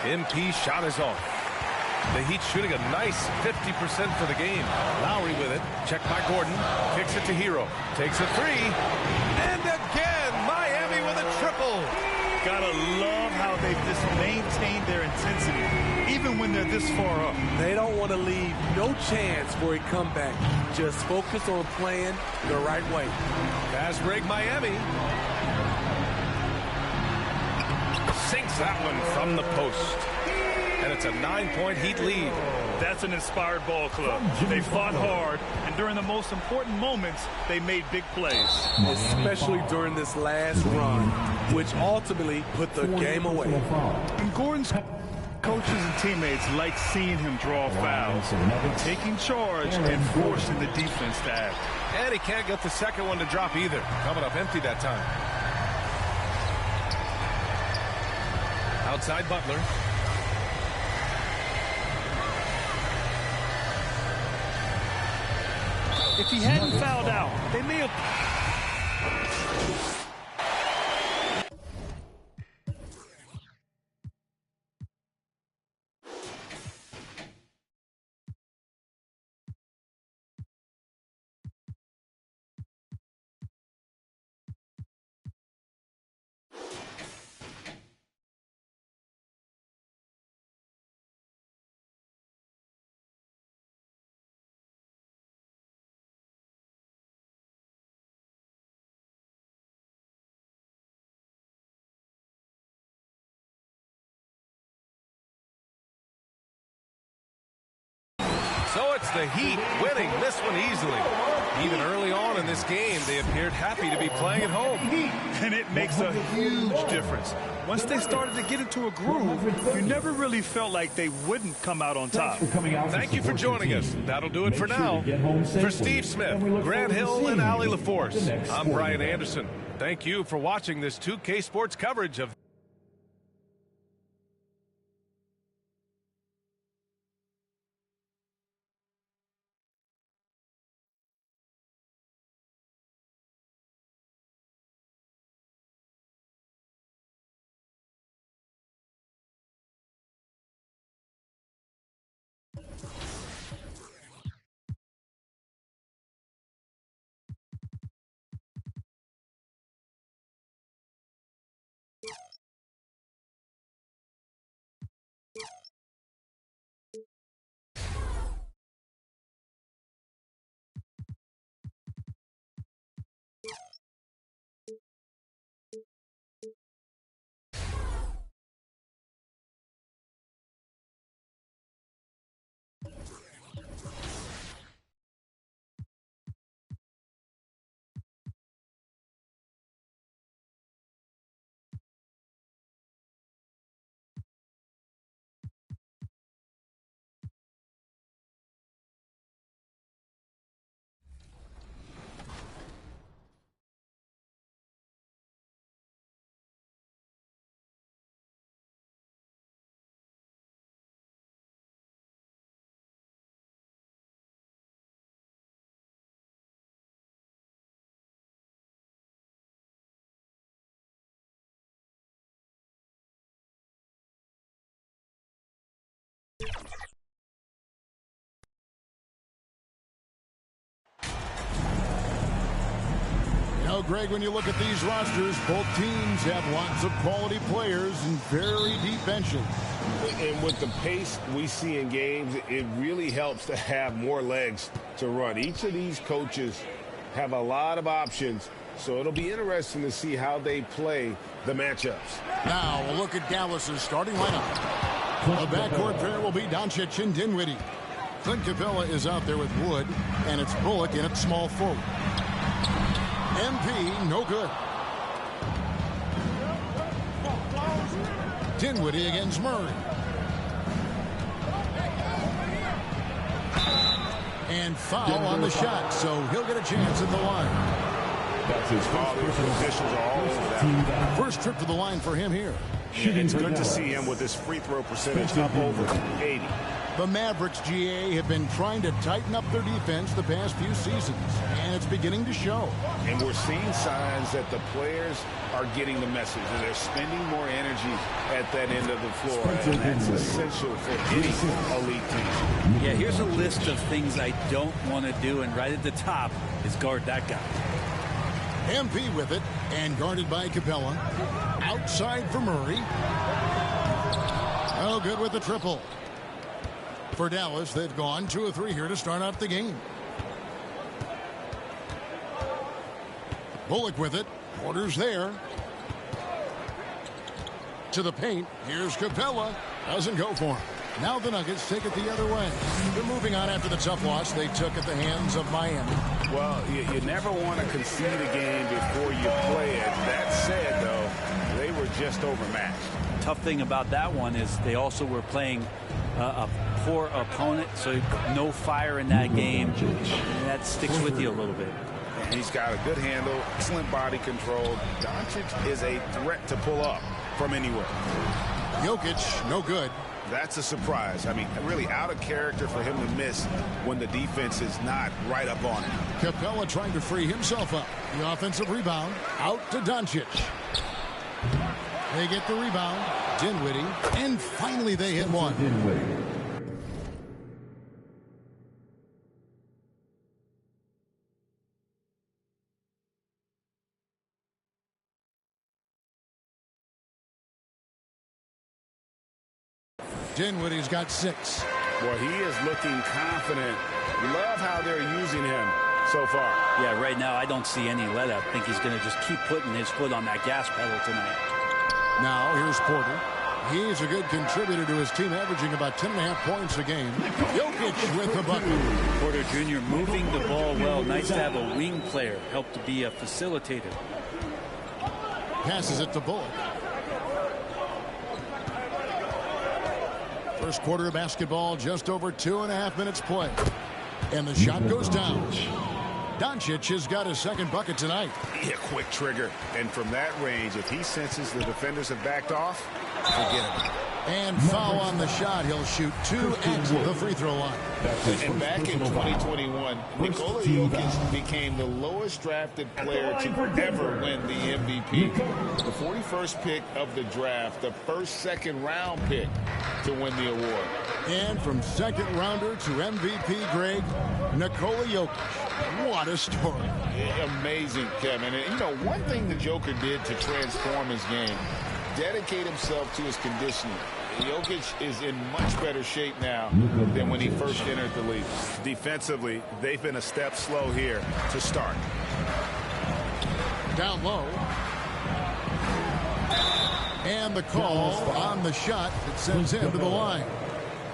MP shot is off. The Heat shooting a nice 50% for the game. Lowry with it. Checked by Gordon. Kicks it to Hero. Takes a 3. And again, Miami with a triple. Gotta love how they've just maintained their intensity, even when they're this far up. They don't want to leave no chance for a comeback. Just focus on playing the right way. Fast break Miami. Sinks that one from the post. And it's a 9-point Heat lead. That's an inspired ball club. They fought hard, and during the most important moments, they made big plays. Especially during this last run, which ultimately put the game away. And Gordon's coaches and teammates like seeing him draw fouls, taking charge and forcing the defense to act. And he can't get the second one to drop either. Coming up empty that time. Outside Butler. If he hadn't fouled out, they may have... So it's the Heat winning this one easily. Even early on in this game, they appeared happy to be playing at home. And it makes a huge difference. Once they started to get into a groove, you never really felt like they wouldn't come out on top. Thank you for joining us. That'll do it for now. For Steve Smith, Grant Hill, and Allie LaForce, I'm Brian Anderson. Thank you for watching this 2K Sports coverage of know, Greg, when you look at these rosters, both teams have lots of quality players and very deep benches. And with the pace we see in games, it really helps to have more legs to run. Each of these coaches have a lot of options, so it'll be interesting to see how they play the matchups. Now we'll look at Dallas's starting lineup. The backcourt pair will be Doncic and Dinwiddie. Clint Capella is out there with Wood, and it's Bullock in at small forward. MP, no good. Dinwiddie against Murray. And foul on the shot, so he'll get a chance at the line. That's his foul. The officials are all over that. First trip to the line for him here. It's good to see him with his free throw percentage up over 80. The Mavericks, GA, have been trying to tighten up their defense the past few seasons, and it's beginning to show. And we're seeing signs that the players are getting the message, and they're spending more energy at that end of the floor, and that's essential for any elite team. Yeah, here's a list of things I don't want to do, and right at the top is guard that guy. MP with it, and guarded by Capella. Outside for Murray. Oh, good with the triple. For Dallas, they've gone 2 of 3 here to start out the game. Bullock with it. Porter's there. To the paint. Here's Capella. Doesn't go for him. Now the Nuggets take it the other way. They're moving on after the tough loss they took at the hands of Miami. Well, you never want to concede a game before you play it. That said, though, they were just overmatched. Tough thing about that one is they also were playing a poor opponent, so no fire in that game. And that sticks with you a little bit. And he's got a good handle, excellent body control. Doncic is a threat to pull up from anywhere. Jokic, no good. That's a surprise. I mean, really out of character for him to miss when the defense is not right up on him. Capella trying to free himself up. The offensive rebound out to Doncic. They get the rebound. Dinwiddie. And finally they hit one. Dinwiddie's got 6. Well, he is looking confident. Love how they're using him so far. Yeah, right now I don't see any let up. I think he's going to just keep putting his foot on that gas pedal tonight. Now here's Porter. He's a good contributor to his team, averaging about 10.5 points a game. Jokic with the bucket. Porter Jr. moving the ball well. Nice to have a wing player help to be a facilitator. Passes it to Bullock. First quarter of basketball, just over 2.5 minutes play. And the shot goes down. Doncic has got his second bucket tonight. Yeah, quick trigger. And from that range, if he senses the defenders have backed off, forget about it. And foul on the shot. He'll shoot 2 at the free throw line. And back in 2021, Nikola Jokic became the lowest drafted player to ever win the MVP. The 41st pick of the draft, the first second-round pick to win the award. And from second rounder to MVP, Greg, Nikola Jokic. What a story. Amazing, Kevin. And, you know, one thing the Joker did to transform his game, dedicate himself to his conditioning. Jokic is in much better shape now than when he first entered the league. Defensively, they've been a step slow here to start. Down low. And the call on the shot that sends him to the line.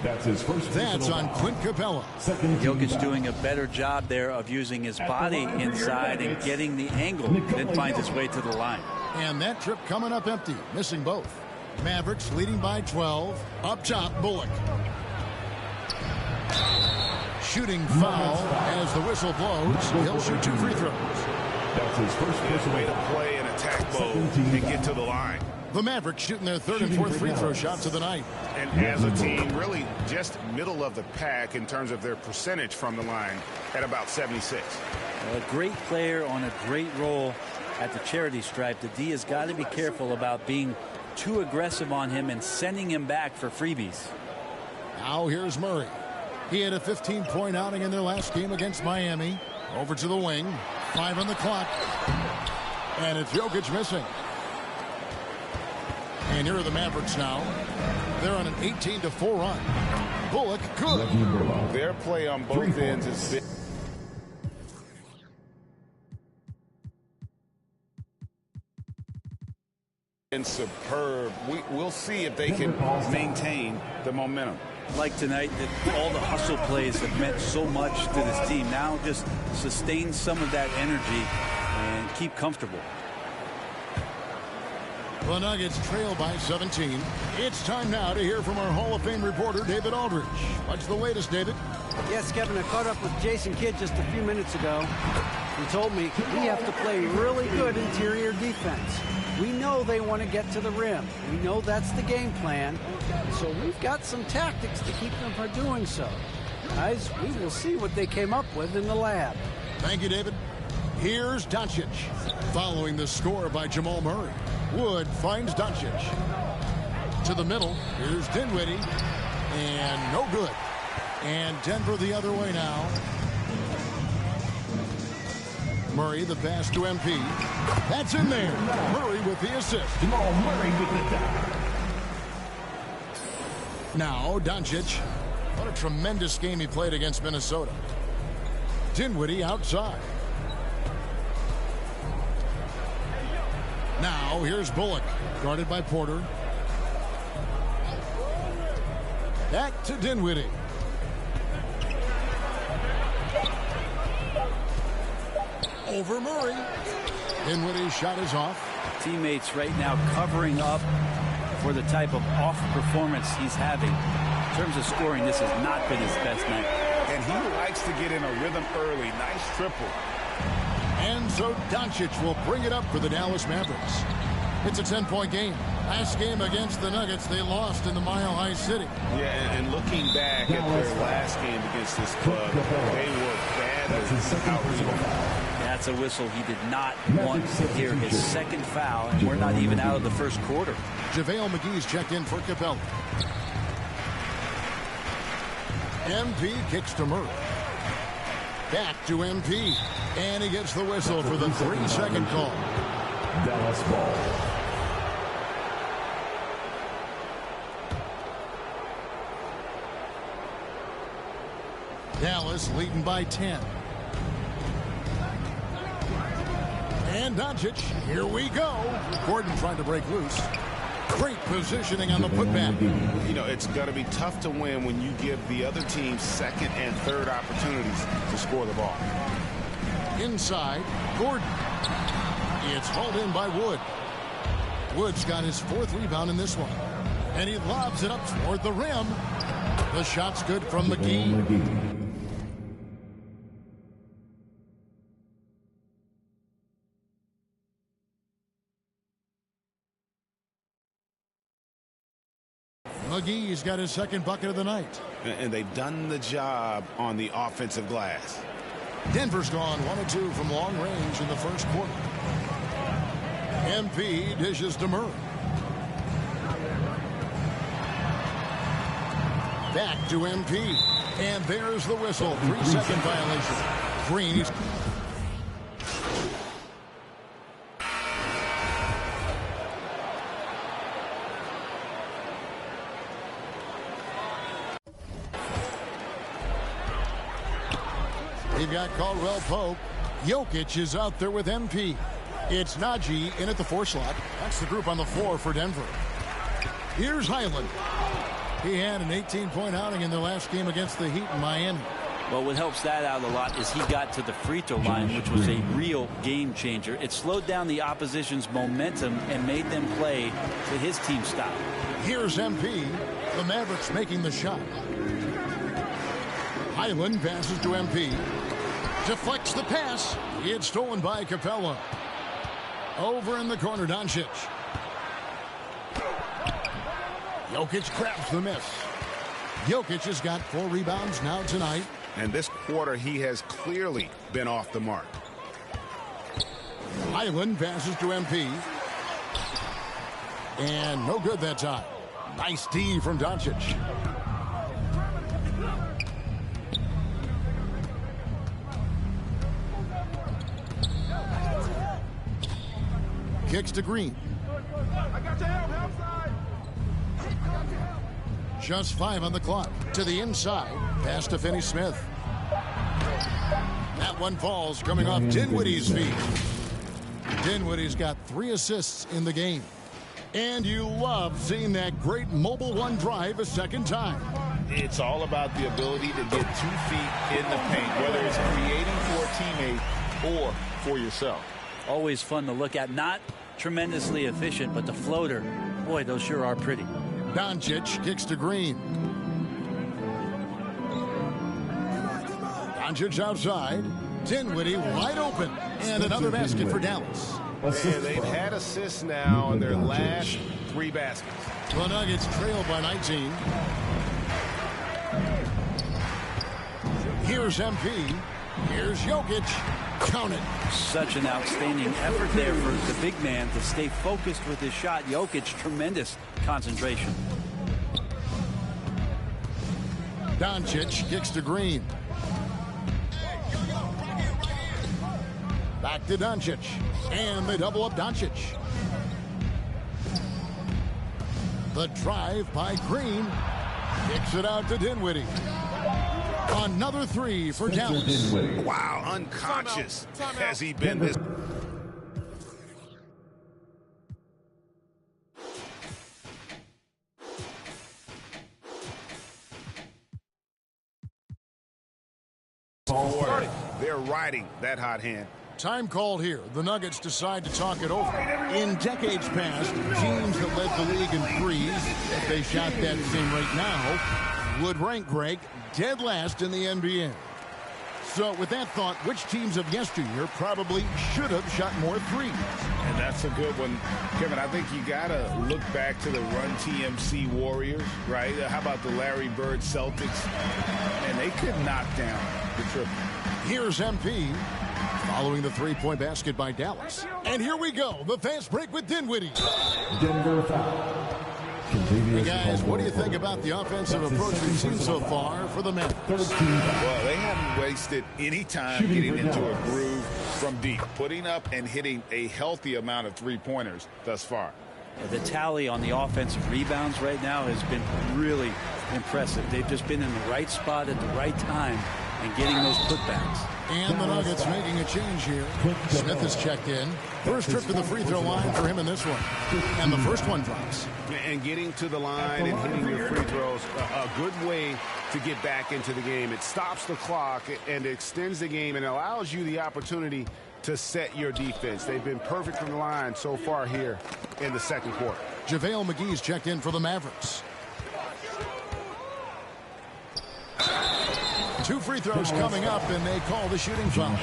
That's his first. That's on Clint Capella. Jokic doing a better job there of using his body inside and getting the angle, then finds his way to the line. And that trip coming up empty, missing both. Mavericks leading by 12. Up top, Bullock. Shooting foul as the whistle blows. He'll shoot 2 free throws. That's his first way to play an attack mode and get to the line. The Mavericks shooting their 3rd and 4th free throw shots of the night. And as a team, really just middle of the pack in terms of their percentage from the line at about 76. A great player on a great role at the charity stripe. The D has got to be careful about being too aggressive on him and sending him back for freebies. Now here's Murray. He had a 15-point outing in their last game against Miami. Over to the wing. 5 on the clock. And it's Jokic missing. And here are the Mavericks now. They're on an 18-4 run. Bullock, good. Their play on both ends has been superb. We'll see if they can maintain the momentum. Like tonight, that all the hustle plays have meant so much to this team. Now just sustain some of that energy and keep comfortable. The Nuggets trail by 17. It's time now to hear from our Hall of Fame reporter, David Aldridge. What's the latest, David? Yes, Kevin, I caught up with Jason Kidd just a few minutes ago. He told me we have to play really good interior defense. We know they want to get to the rim. We know that's the game plan. So we've got some tactics to keep them from doing so. Guys, we will see what they came up with in the lab. Thank you, David. Here's Doncic. Following the score by Jamal Murray. Wood finds Doncic. To the middle. Here's Dinwiddie. And no good. And Denver the other way now. Murray, the pass to MP. That's in there. Murray with the assist. Jamal Murray with the dunk. Now, Doncic. What a tremendous game he played against Minnesota. Dinwiddie outside. Now, here's Bullock. Guarded by Porter. Back to Dinwiddie. Over Murray. Dinwiddie's shot is off. Teammates right now covering up for the type of off performance he's having. In terms of scoring, this has not been his best night. And he likes to get in a rhythm early. Nice triple. And so Doncic will bring it up for the Dallas Mavericks. It's a 10-point game. Last game against the Nuggets, they lost in the Mile High City. Yeah, and looking back at their last game against this club, they were badly out. That's a whistle he did not want to hear. His second foul, and we're not even out of the first quarter. JaVale McGee's checked in for Capella. MP kicks to Murray. Back to MP. And he gets the whistle for the 3-second call. Dallas ball. Dallas leading by 10. And Doncic, here we go. Gordon trying to break loose. Great positioning on the putback. You know, it's going to be tough to win when you give the other team second and third opportunities to score the ball. Inside, Gordon. It's hauled in by Wood. Wood's got his 4th rebound in this one. And he lobs it up toward the rim. The shot's good from McGee. McGee's got his second bucket of the night. And they've done the job on the offensive glass. Denver's gone 1 of 2 from long range in the first quarter. MP dishes to Murray. Back to MP. And there's the whistle. 3-second violation. Green. They've got Caldwell Pope. Jokic is out there with MP. It's Najee in at the 4 slot. That's the group on the floor for Denver. Here's Highland. He had an 18-point outing in their last game against the Heat in Miami. Well, what helps that out a lot is he got to the free throw line, which was a real game changer. It slowed down the opposition's momentum and made them play to his team style. Here's MP. The Mavericks making the shot. Highland passes to MP. Deflects the pass. It's stolen by Capella. Over in the corner, Doncic. Jokic grabs the miss. Jokic has got 4 rebounds now tonight. And this quarter, he has clearly been off the mark. Highland passes to MP. And no good that time. Nice D from Doncic. kicks to Green. Just 5 on the clock. To the inside. Pass to Finney-Smith. That one falls coming off Dinwiddie's feet. Dinwiddie's got 3 assists in the game. And you love seeing that great mobile one drive a second time. It's all about the ability to get 2 feet in the paint, whether it's creating for a teammate or for yourself. Always fun to look at. Not tremendously efficient, but the floater, boy, those sure are pretty. Doncic kicks to Green. Doncic outside. Dinwiddie wide open. And another basket for Dallas. And they've had assists now on their last 3 baskets. The Nuggets trail by 19. Here's MP. Here's Jokic. Count it. Such an outstanding effort there for the big man to stay focused with his shot. Jokic, tremendous concentration. Doncic kicks to Green. Back to Doncic. And they double up Doncic. The drive by Green. Kicks it out to Dinwiddie. Another 3 for Dallas. Wow, unconscious has he been this. They're riding that hot hand. Time called here. The Nuggets decide to talk it over. In decades past, teams that led the league in threes, if they shot that same rate now, would rank Greg dead last in the NBA. So with that thought, which teams of yesteryear probably should have shot more threes? And that's a good one. Kevin, I think you got to look back to the Run TMC Warriors, right? How about the Larry Bird Celtics? And they could knock down the triple. Here's MP. Following the three-point basket by Dallas. And here we go. The fast break with Dinwiddie. Denver foul. Hey guys, what do you think about the offensive approach we've seen so far for the Mavericks? Well, they haven't wasted any time getting into a groove from deep, putting up and hitting a healthy amount of three-pointers thus far. The tally on the offensive rebounds right now has been really impressive. They've just been in the right spot at the right time and getting those putbacks. And the Nuggets making a change here. Smith has checked in. First trip to the free throw line for him in this one. And the first one drops. And getting to the line and hitting your free throws, a good way to get back into the game. It stops the clock and extends the game and allows you the opportunity to set your defense. They've been perfect from the line so far here in the second quarter. JaVale McGee's checked in for the Mavericks. 2 free throws coming up, and they call the shooting foul.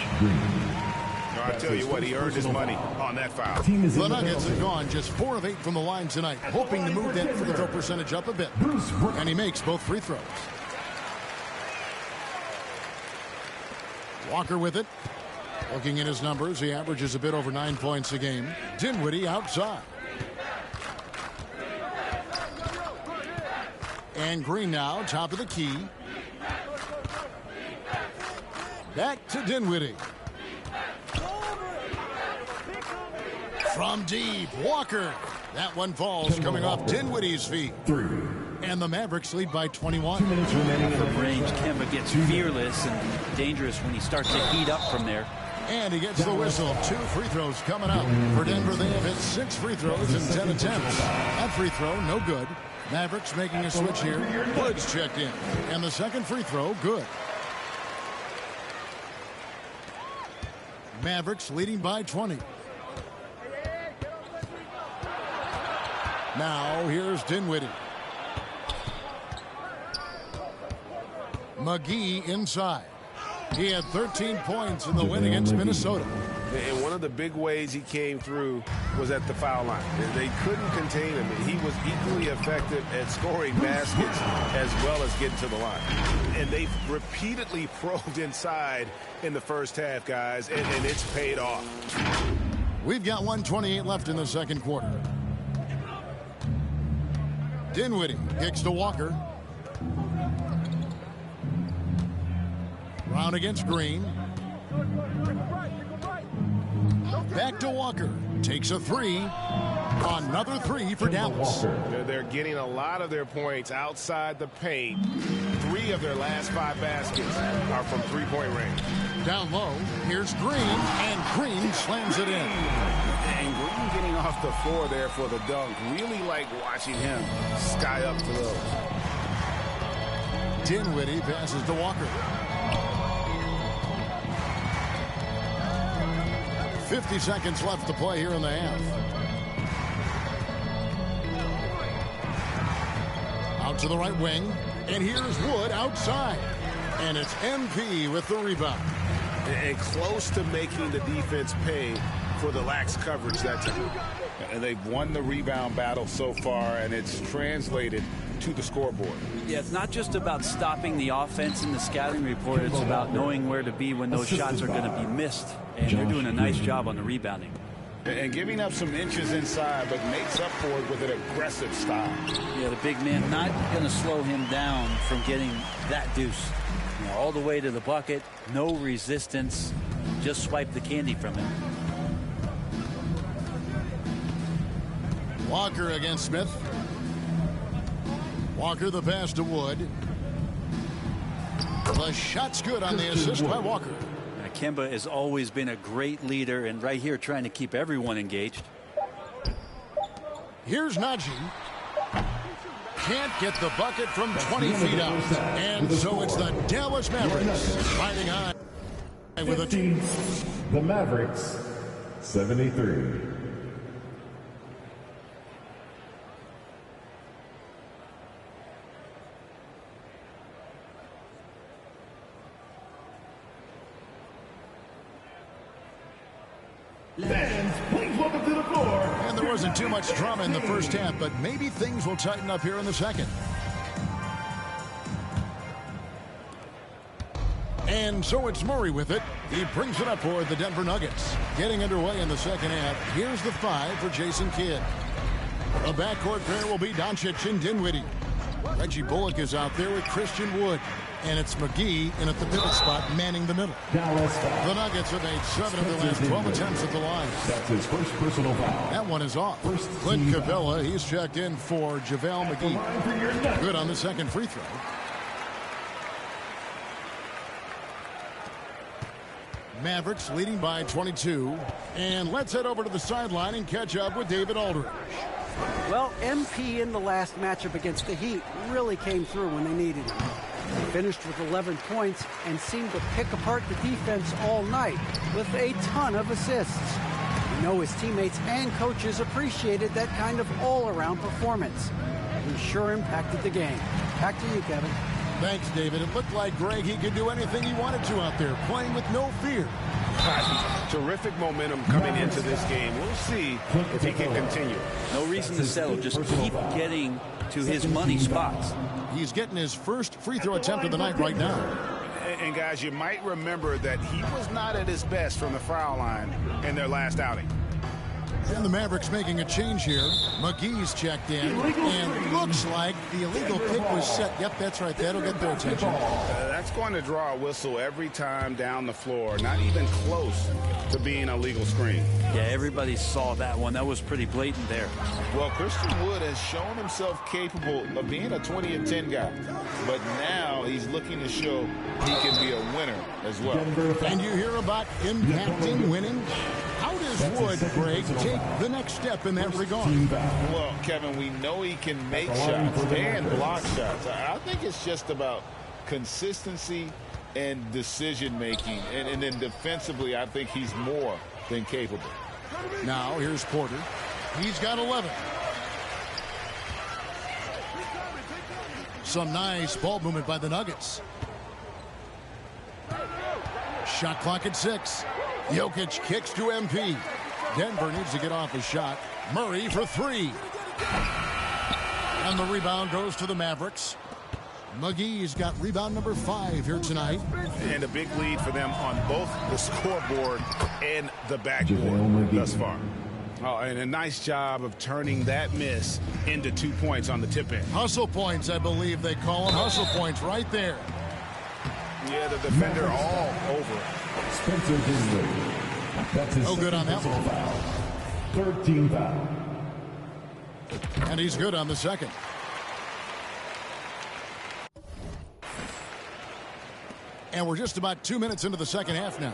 I tell you what, he earned his money on that foul. The Nuggets have gone just 4 of 8 from the line tonight, hoping to move that free throw percentage up a bit. And he makes both free throws. Walker with it. Looking at his numbers, he averages a bit over 9 points a game. Dinwiddie outside. And Green now, top of the key. Back to Dinwiddie. From deep, Walker. That one falls coming off Dinwiddie's feet. 3. And the Mavericks lead by 21. 2 minutes remaining. From range, Kemba gets fearless and dangerous when he starts to heat up from there. And he gets the whistle. 2 free throws coming up. For Denver, they have hit 6 free throws in 10 attempts. That free throw, no good. Mavericks making a switch here. Woods checked in. And the second free throw, good. Mavericks leading by 20. Now here's Dinwiddie. McGee inside. He had 13 points in the win against Minnesota. And one of the big ways he came through was at the foul line. They couldn't contain him. He was equally effective at scoring baskets as well as getting to the line. And they've repeatedly probed inside in the first half, guys, and it's paid off. We've got 1:28 left in the second quarter. Dinwiddie kicks to Walker. Brown against Green. Back to Walker. takes a three. Another three for Dallas. They're getting a lot of their points outside the paint. 3 of their last 5 baskets are from three-point range. Down low, here's Green, and Green slams it in. And Green getting off the floor there for the dunk. Really like watching him sky up to those. Dinwiddie passes to Walker. 50 seconds left to play here in the half. Out to the right wing, and here's Wood outside. And it's MP with the rebound. And close to making the defense pay for the lax coverage that time. And they've won the rebound battle so far, and it's translated to the scoreboard. Yeah, it's not just about stopping the offense in the scouting report. It's about knowing where to be when those shots are going to be missed. And they're doing a nice job on the rebounding. And giving up some inches inside, but makes up for it with an aggressive style. Yeah, the big man not going to slow him down from getting that deuce. You know, all the way to the bucket, no resistance, just swipe the candy from him. Walker against Smith. Walker the pass to Wood. The shot's good on the assist by Walker. Kemba has always been a great leader, and right here trying to keep everyone engaged. Here's Najee. Can't get the bucket from 20 feet out. And so it's the Dallas Mavericks riding high with a team. The Mavericks, 73. Fans, please welcome to the floor. And there wasn't too much drama in the first half, but maybe things will tighten up here in the second. And so it's Murray with it. He brings it up for the Denver Nuggets. Getting underway in the second half. Here's the 5 for Jason Kidd. The backcourt pair will be Doncic and Dinwiddie. Reggie Bullock is out there with Christian Wood. And it's McGee in at the pivot spot, manning the middle. The Nuggets have made 7 of their last 12 attempts at the line. That's his first personal foul. That one is off. Clint Capella, he's checked in for JaVale McGee. Good on the second free throw. Mavericks leading by 22. And let's head over to the sideline and catch up with David Aldridge. Well, MP in the last matchup against the Heat really came through when they needed him. He finished with 11 points and seemed to pick apart the defense all night with a ton of assists. We know his teammates and coaches appreciated that kind of all-around performance. He sure impacted the game. Back to you, Kevin. Thanks, David. It looked like Greg, he could do anything he wanted to out there, playing with no fear. Terrific momentum coming into this game. We'll see if he can continue. No reason to settle. Just keep getting to his money spots. He's getting his first free throw attempt of the night right now. And guys, you might remember that he was not at his best from the foul line in their last outing. And the Mavericks making a change here. McGee's checked in, and looks like the illegal kick was set. Yep, that's right. That'll get their attention. That's going to draw a whistle every time down the floor. Not even close to being a legal screen. Yeah, everybody saw that one. That was pretty blatant there. Well, Christian Wood has shown himself capable of being a 20-10 guy. But now he's looking to show he can be a winner as well. And you hear about impacting winning? How does Wood, Greg, take the next step in that regard? Well, Kevin, we know he can make shots and block shots. I think it's just about consistency and decision-making. And then defensively, I think he's more than capable. Now, here's Porter. He's got 11. Some nice ball movement by the Nuggets. Shot clock at 6. Jokic kicks to MP. Denver needs to get off a shot. Murray for 3. And the rebound goes to the Mavericks. McGee's got rebound number 5 here tonight. And a big lead for them on both the scoreboard and the backboard thus far. Oh, and a nice job of turning that miss into 2 points on the tip end. Hustle points, I believe they call them. Hustle points right there. Yeah, the defender all over it. Spencer Dinwiddie. That's his good on that one. Third team foul. And he's good on the second. And we're just about 2 minutes into the second half now.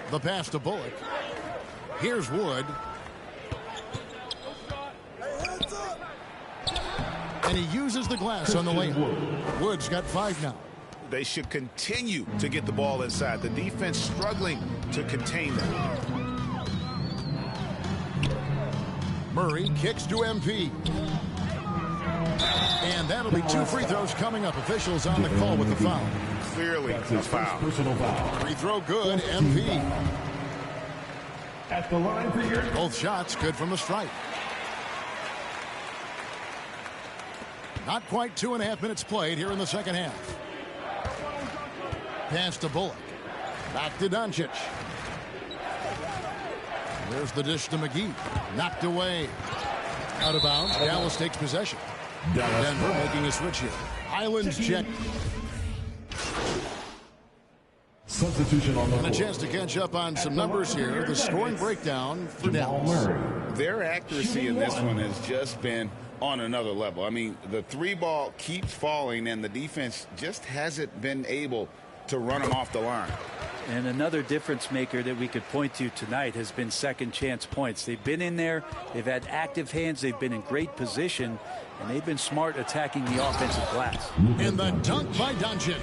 The pass to Bullock. Here's Wood. And he uses the glass on the lane. Wood's got 5 now. They should continue to get the ball inside. The defense struggling to contain them. Murray kicks to MP. And that'll be 2 free throws coming up. Officials on the call with the foul. Clearly a foul. Personal foul. Free throw good, MP. At the line for your... Both shots good from the stripe. Not quite 2.5 minutes played here in the second half. Pass to Bullock. Back to Doncic. There's the dish to McGee. Knocked away. Out of bounds. Dallas takes possession. Denver making a switch here. Island's check. Substitution on the And a chance to catch up on some numbers here. The scoring breakdown for Dallas. Their accuracy in this one has just been on another level. I mean, the 3-ball keeps falling, and the defense just hasn't been able to run them off the line. And another difference maker that we could point to tonight has been second chance points. They've been in there. They've had active hands. They've been in great position, and they've been smart attacking the offensive glass. And the dunk by Doncic.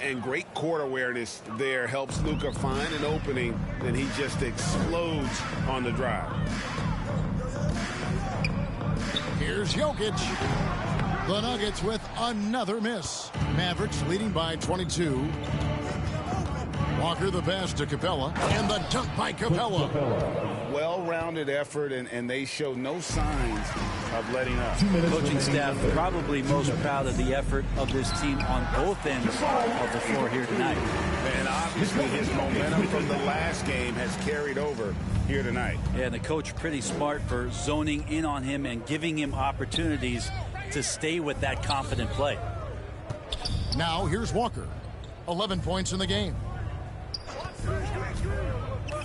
And great court awareness there helps Luka find an opening, and he just explodes on the drive. Here's Jokic. The Nuggets with another miss. Mavericks leading by 22. Walker the pass to Capella. And the dunk by Capella. Well-rounded effort, and they show no signs of letting up. Coaching staff probably most proud of the effort of this team on both ends of the floor here tonight. And obviously his momentum from the last game has carried over here tonight. Yeah, and the coach pretty smart for zoning in on him and giving him opportunities to stay with that confident play. Now here's Walker. 11 points in the game.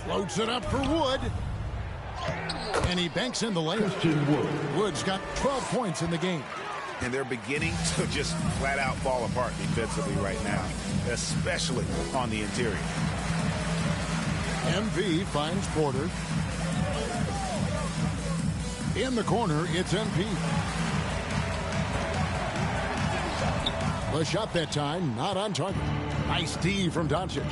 Floats it up for Wood. And he banks in the lane. Wood's got 12 points in the game. And they're beginning to just flat out fall apart defensively right now, especially on the interior. MV finds Porter. In the corner, it's MP. The shot that time, not on target. Nice D from Doncic.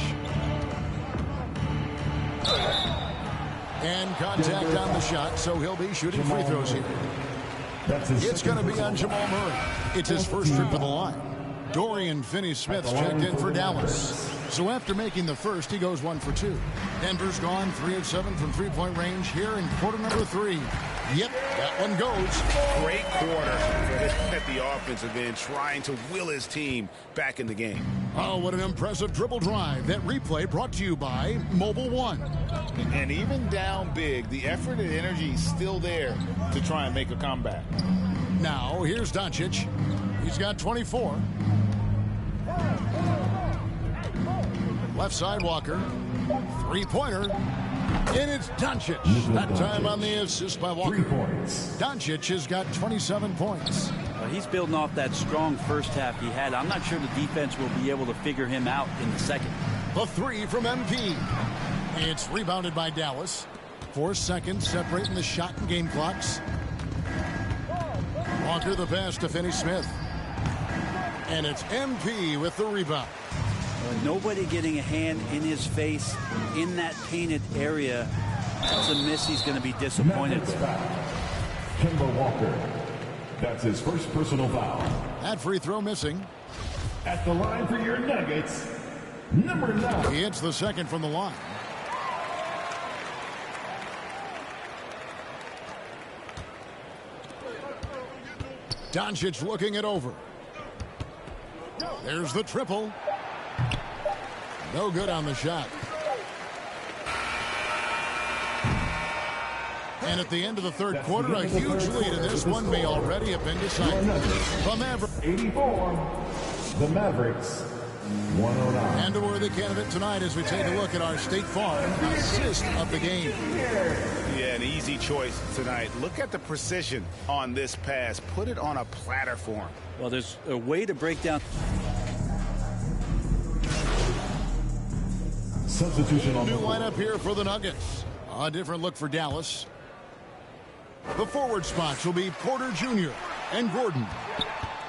And contact on the shot, so he'll be shooting free throws here. It's going to be on Jamal Murray. It's his first trip to the line. Dorian Finney-Smith's checked in for Dallas. So after making the first, he goes 1 for 2. Denver's gone 3 of 7 from three-point range here in quarter number 3. Yep, that one goes. Great quarter at the offensive end, trying to will his team back in the game. Oh, what an impressive dribble drive. That replay brought to you by Mobile One. And even down big, the effort and energy is still there to try and make a comeback. Now, here's Doncic. He's got 24. Left side Walker. Three-pointer. And it's Doncic. That time on the assist by Walker. Doncic has got 27 points. He's building off that strong first half he had. I'm not sure the defense will be able to figure him out in the second. The 3 from MP. It's rebounded by Dallas. 4 seconds separating the shot and game clocks. Walker the pass to Finney-Smith. And it's MP with the rebound. Nobody getting a hand in his face in that painted area. That's a miss. He's going to be disappointed. Kemba Walker. That's his first personal foul. That free throw missing. At the line for your Nuggets, number 9. He hits the second from the line. Doncic looking it over. There's the triple. No good on the shot. And at the end of the third quarter, a huge lead in this one may already have been decided. The Mavericks. 84. The Mavericks. 109. And a worthy candidate tonight as we take a look at our State Farm assist of the game. Yeah, an easy choice tonight. Look at the precision on this pass. Put it on a platter for him. Well, there's a way to break down. Substitution on the New floor. lineup here for the Nuggets. A different look for Dallas. The forward spots will be Porter Jr. and Gordon.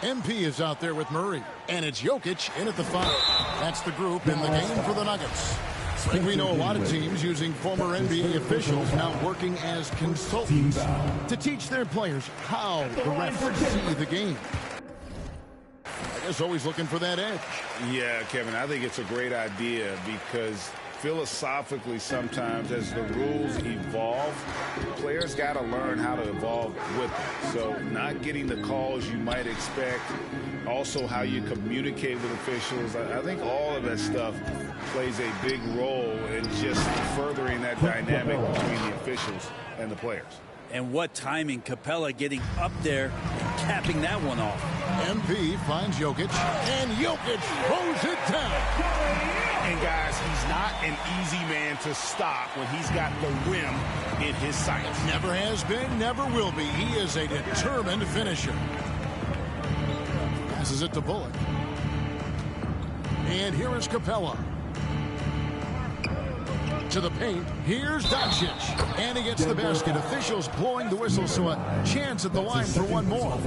MP is out there with Murray. And it's Jokic in at the 5. That's the group in the game for the Nuggets. And we know a lot of teams using former NBA officials now working as consultants to teach their players how the refs see the game. I guess always looking for that edge. Yeah, Kevin, I think it's a great idea because philosophically sometimes as the rules evolve, players got to learn how to evolve with them. So not getting the calls you might expect, also how you communicate with officials. I think all of that stuff plays a big role in just furthering that dynamic between the officials and the players. And what timing, Capella getting up there and capping that one off. MP finds Jokic, and Jokic throws it down. And guys, he's not an easy man to stop when he's got the rim in his sights. Never has been, never will be. He is a determined finisher. Passes it to Bullock. And here is Capella. To the paint, here's Doncic. And he gets the basket. Officials blowing the whistle, so a chance at the line for one more.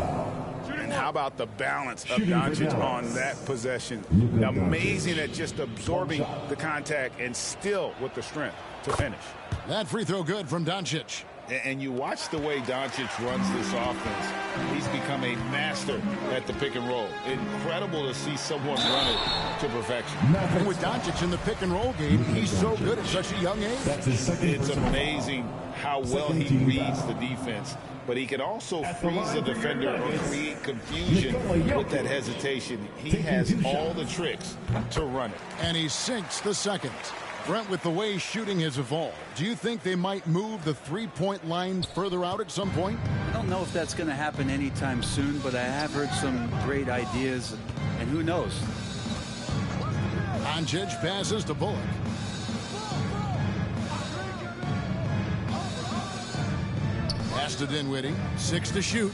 And how about the balance of Doncic on that possession? Amazing at just absorbing the contact and still with the strength to finish. That free throw good from Doncic. And you watch the way Doncic runs this offense. He's become a master at the pick and roll. Incredible to see someone run it to perfection. And with Doncic in the pick and roll game, he's so good at such a young age. It's amazing how well he reads the defense. But he can also freeze the defender or create confusion with that hesitation. He has all the tricks to run it. And he sinks the second. Brent, with the way shooting has evolved, do you think they might move the three-point line further out at some point? I don't know if that's going to happen anytime soon, but I have heard some great ideas, and who knows? Doncic passes to Bullock. Pass to Dinwiddie. 6 to shoot.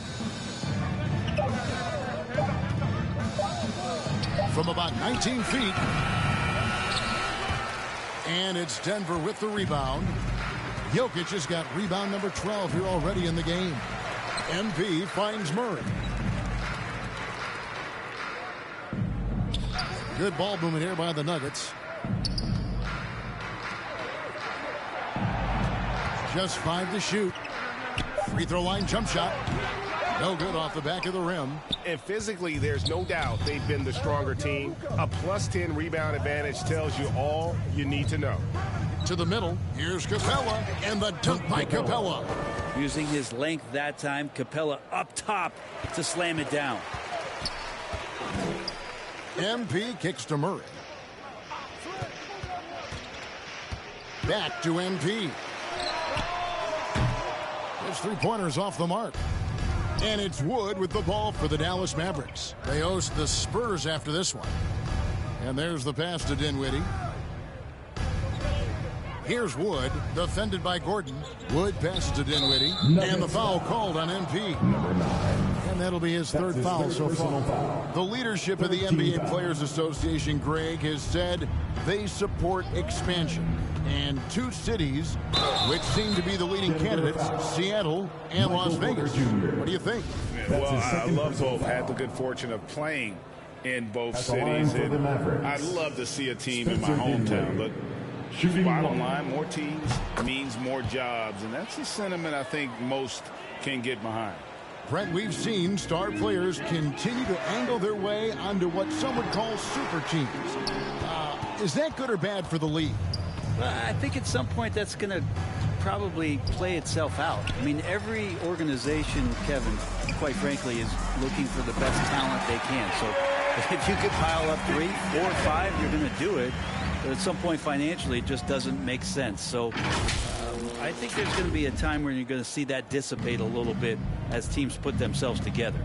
From about 19 feet. And it's Denver with the rebound. Jokic has got rebound number 12 here already in the game. MP finds Murray. Good ball movement here by the Nuggets. Just 5 to shoot. Free throw line jump shot. No good off the back of the rim. And physically, there's no doubt they've been the stronger team. A +10 rebound advantage tells you all you need to know. To the middle, here's Capella, and the dunk by Capella. Using his length that time, Capella up top to slam it down. MP kicks to Murray. Back to MP. His three-pointers off the mark. And it's Wood with the ball for the Dallas Mavericks. They host the Spurs after this one. And there's the pass to Dinwiddie. Here's Wood, defended by Gordon. Wood passes to Dinwiddie. And the foul called on MP. And that'll be his third foul so far. The leadership of the NBA Players Association, Greg, has said they support expansion. And two cities, which seem to be the leading candidates, Seattle and Las Vegas. What do you think? Well, I love both. Had the good fortune of playing in both cities. And I'd love to see a team in my hometown. But bottom line, more teams means more jobs. And that's a sentiment I think most can get behind. Brent, we've seen star players continue to angle their way onto what some would call super teams. Is that good or bad for the league? I think at some point that's going to probably play itself out. I mean, every organization, Kevin, quite frankly, is looking for the best talent they can. So if you could pile up 3, 4, 5, you're going to do it. But at some point financially, it just doesn't make sense. So I think there's going to be a time where you're going to see that dissipate a little bit as teams put themselves together.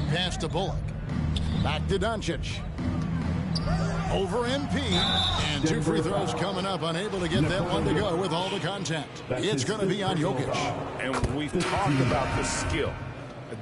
Pass to Bullock. Back to Doncic. over MP. And 2 free throws coming up, unable to get that one to go with all the contact. It's going to be on Jokic. And we've talked about the skill.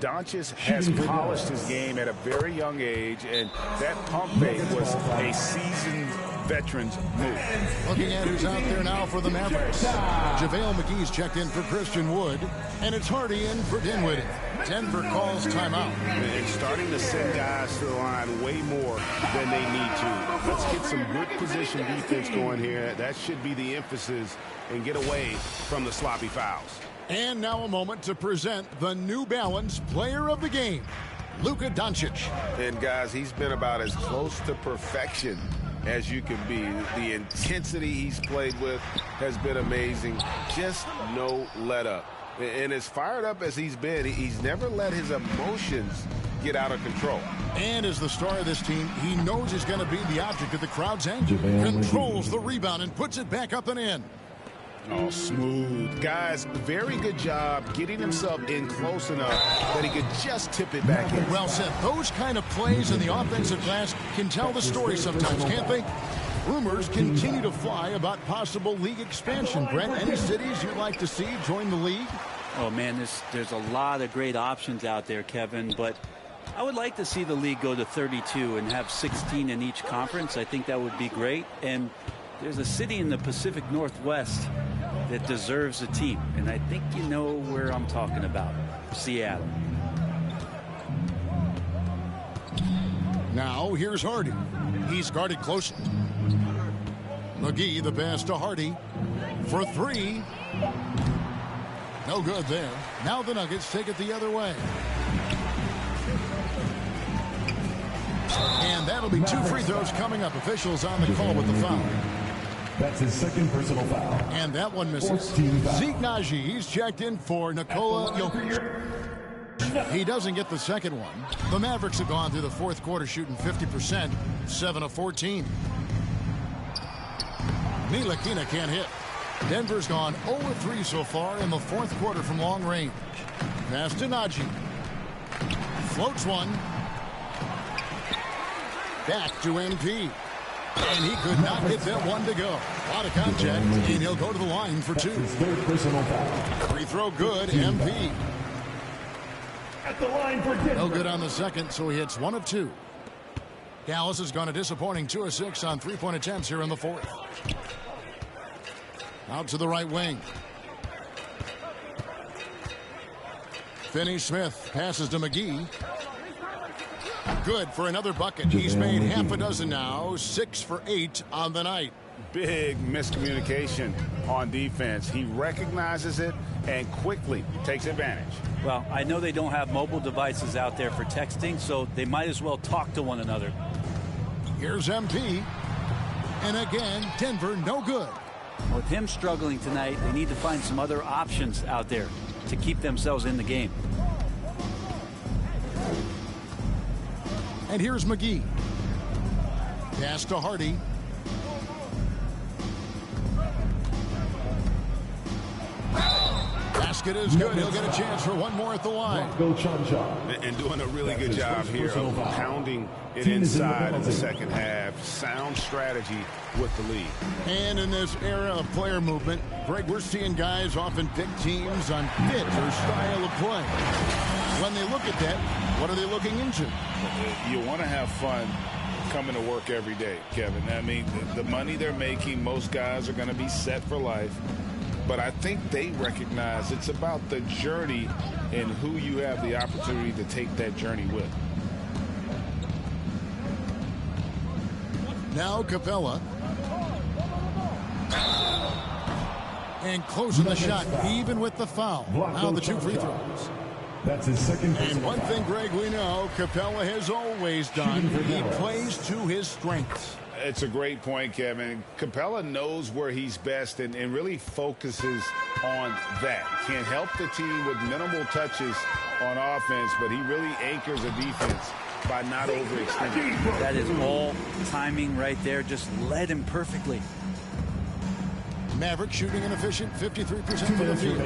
Doncic has polished his game at a very young age, and that pump fake was a seasoned veteran's move. Looking at who's out there now for the Mavericks. JaVale McGee's checked in for Christian Wood, and it's Hardy in for Dinwiddie. Denver calls timeout. And starting to send guys to the line way more than they need to. Let's get some good position defense going here. That should be the emphasis, and get away from the sloppy fouls. And now a moment to present the New Balance Player of the Game, Luka Doncic. And guys, he's been about as close to perfection as you can be. The intensity he's played with has been amazing. Just no let up. And as fired up as he's been, he's never let his emotions get out of control. And as the star of this team, he knows he's going to be the object of the crowd's anger. Controls the rebound and puts it back up and in. Oh, smooth. Guys, very good job getting himself in close enough that he could just tip it back in. Well said. Those kind of plays in the offensive glass can tell the story sometimes, can't they? Rumors continue to fly about possible league expansion. Brent, any cities you'd like to see join the league? Oh, man, there's a lot of great options out there, Kevin, but I would like to see the league go to 32 and have 16 in each conference. I think that would be great. And there's a city in the Pacific Northwest that deserves a team, and I think you know where I'm talking about. Seattle. Now here's Hardy. He's guarded closely. McGee, the pass to Hardy for 3. No good there. Now the Nuggets take it the other way. And that'll be 2 free throws coming up. Officials on the call with the foul. That's his second personal foul. And that one misses. Zeke Naji, he's checked in for Nikola Jokic. He doesn't get the second one. The Mavericks have gone through the fourth quarter shooting 50%, 7 of 14. Ntilikina can't hit. Denver's gone 0 of 3 so far in the fourth quarter from long range. Pass to Naji. Floats one. Back to MP. And he could not get that one to go. A lot of contact, and he'll go to the line for 2. Third personal foul. Free throw good, MP. At the line for Denver. No good on the second, so he hits 1 of 2. Dallas has gone a disappointing 2 of 6 on 3-point attempts here in the fourth. Out to the right wing. Finney-Smith passes to McGee. Good for another bucket. He's made half a dozen now, 6 for 8 on the night. Big miscommunication on defense. He recognizes it and quickly takes advantage. Well, I know they don't have mobile devices out there for texting, so they might as well talk to one another. Here's MP. And again, Denver no good. With him struggling tonight, they need to find some other options out there to keep themselves in the game. And here's McGee. Pass to Hardy. Basket is good. He'll get a chance for one more at the line. And doing a really good job here of pounding it inside in the second half. Sound strategy with the lead. And in this era of player movement, Greg, we're seeing guys often pick teams on fit or style of play. When they look at that, what are they looking into? You want to have fun coming to work every day, Kevin. I mean, the money they're making, most guys are going to be set for life. But I think they recognize it's about the journey and who you have the opportunity to take that journey with. Now Capella. And closing the shot, even with the foul. Now the 2 free throws. That's his second. And one thing, Greg, we know Capella has always done. He plays to his strengths. It's a great point, Kevin. Capella knows where he's best and really focuses on that. Can help the team with minimal touches on offense, but he really anchors a defense by not overextending. That is all timing right there. Just led him perfectly. Maverick shooting an efficient 53% for the field.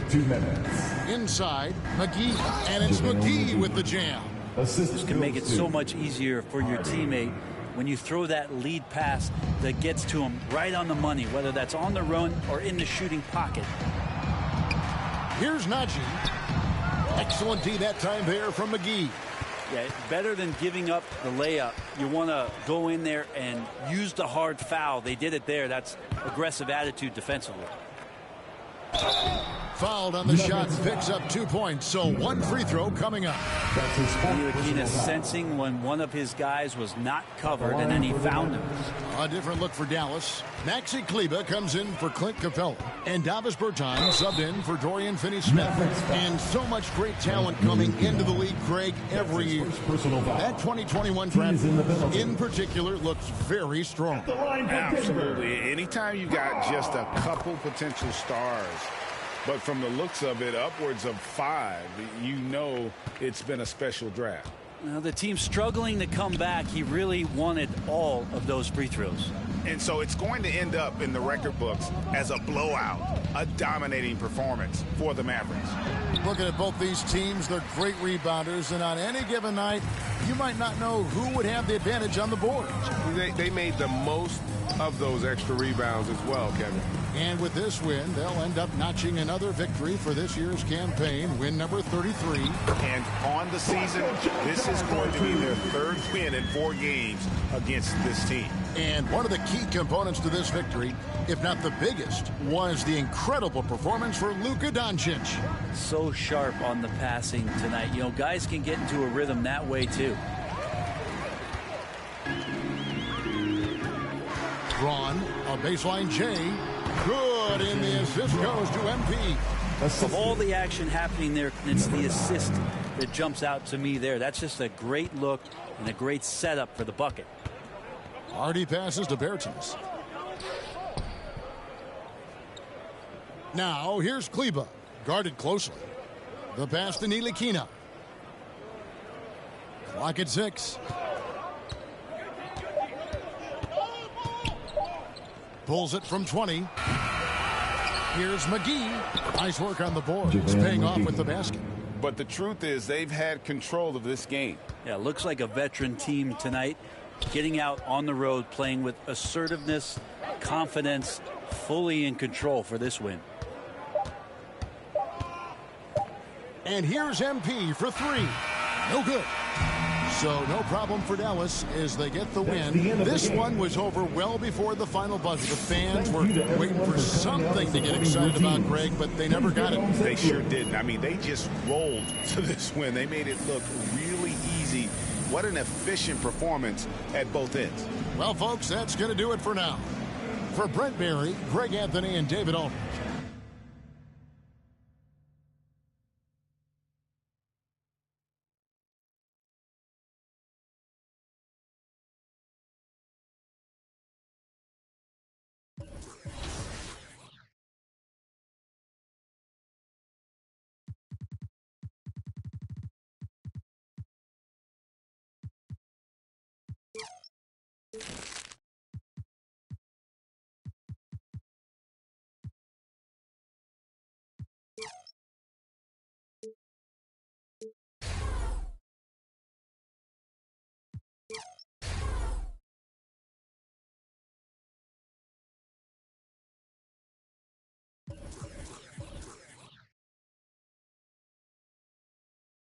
2 minutes. Inside, McGee, and it's McGee with the jam. This can make it so much easier for your teammate when you throw that lead pass that gets to him right on the money, whether that's on the run or in the shooting pocket. Here's Najee. Excellent D that time there from McGee. Yeah, better than giving up the layup. You want to go in there and use the hard foul. They did it there. That's aggressive attitude defensively. Fouled on the shot, picks up 2 points, so 1 free throw coming up. Ntilikina sensing when one of his guys was not covered, and then he found him. A different look for Dallas. Maxi Kleber comes in for Clint Capella, and Davis Bertans subbed in for Dorian Finney-Smith. And so much great talent coming into the league, Craig, every year. That 2021 draft, in particular, looks very strong. Absolutely. Anytime you got just a couple potential stars, but from the looks of it, upwards of 5, you know it's been a special draft. Now, the team's struggling to come back. He really wanted all of those free throws. And so it's going to end up in the record books as a blowout, a dominating performance for the Mavericks. Looking at both these teams, they're great rebounders, and on any given night, you might not know who would have the advantage on the board. They made the most of those extra rebounds as well, Kevin. And with this win, they'll end up notching another victory for this year's campaign, win number 33. And on the season, this is going to be their 3rd win in 4 games against this team. And one of the key components to this victory, if not the biggest, was the incredible performance for Luka Doncic. So sharp on the passing tonight. You know, guys can get into a rhythm that way, too. Braun, a baseline J. Good, and the assist goes to MP. Of all the action happening there, it's the assist that jumps out to me there. That's just a great look and a great setup for the bucket. Hardy passes to Bertans. Now, here's Kleber, guarded closely. The pass to Ntilikina. Clock at 6. Pulls it from 20. Here's McGee. Nice work on the board. It's paying off with the basket. But the truth is they've had control of this game. Yeah, looks like a veteran team tonight. Getting out on the road, playing with assertiveness, confidence, fully in control for this win. And here's MP for 3. No good. So no problem for Dallas as they get the win. This one was over well before the final buzzer. The fans were waiting for something to get excited about, Greg, but they never got it. They sure didn't. I mean, they just rolled to this win. They made it look really easy. What an efficient performance at both ends. Well, folks, that's going to do it for now. For Brent Berry, Greg Anthony, and David Aldridge,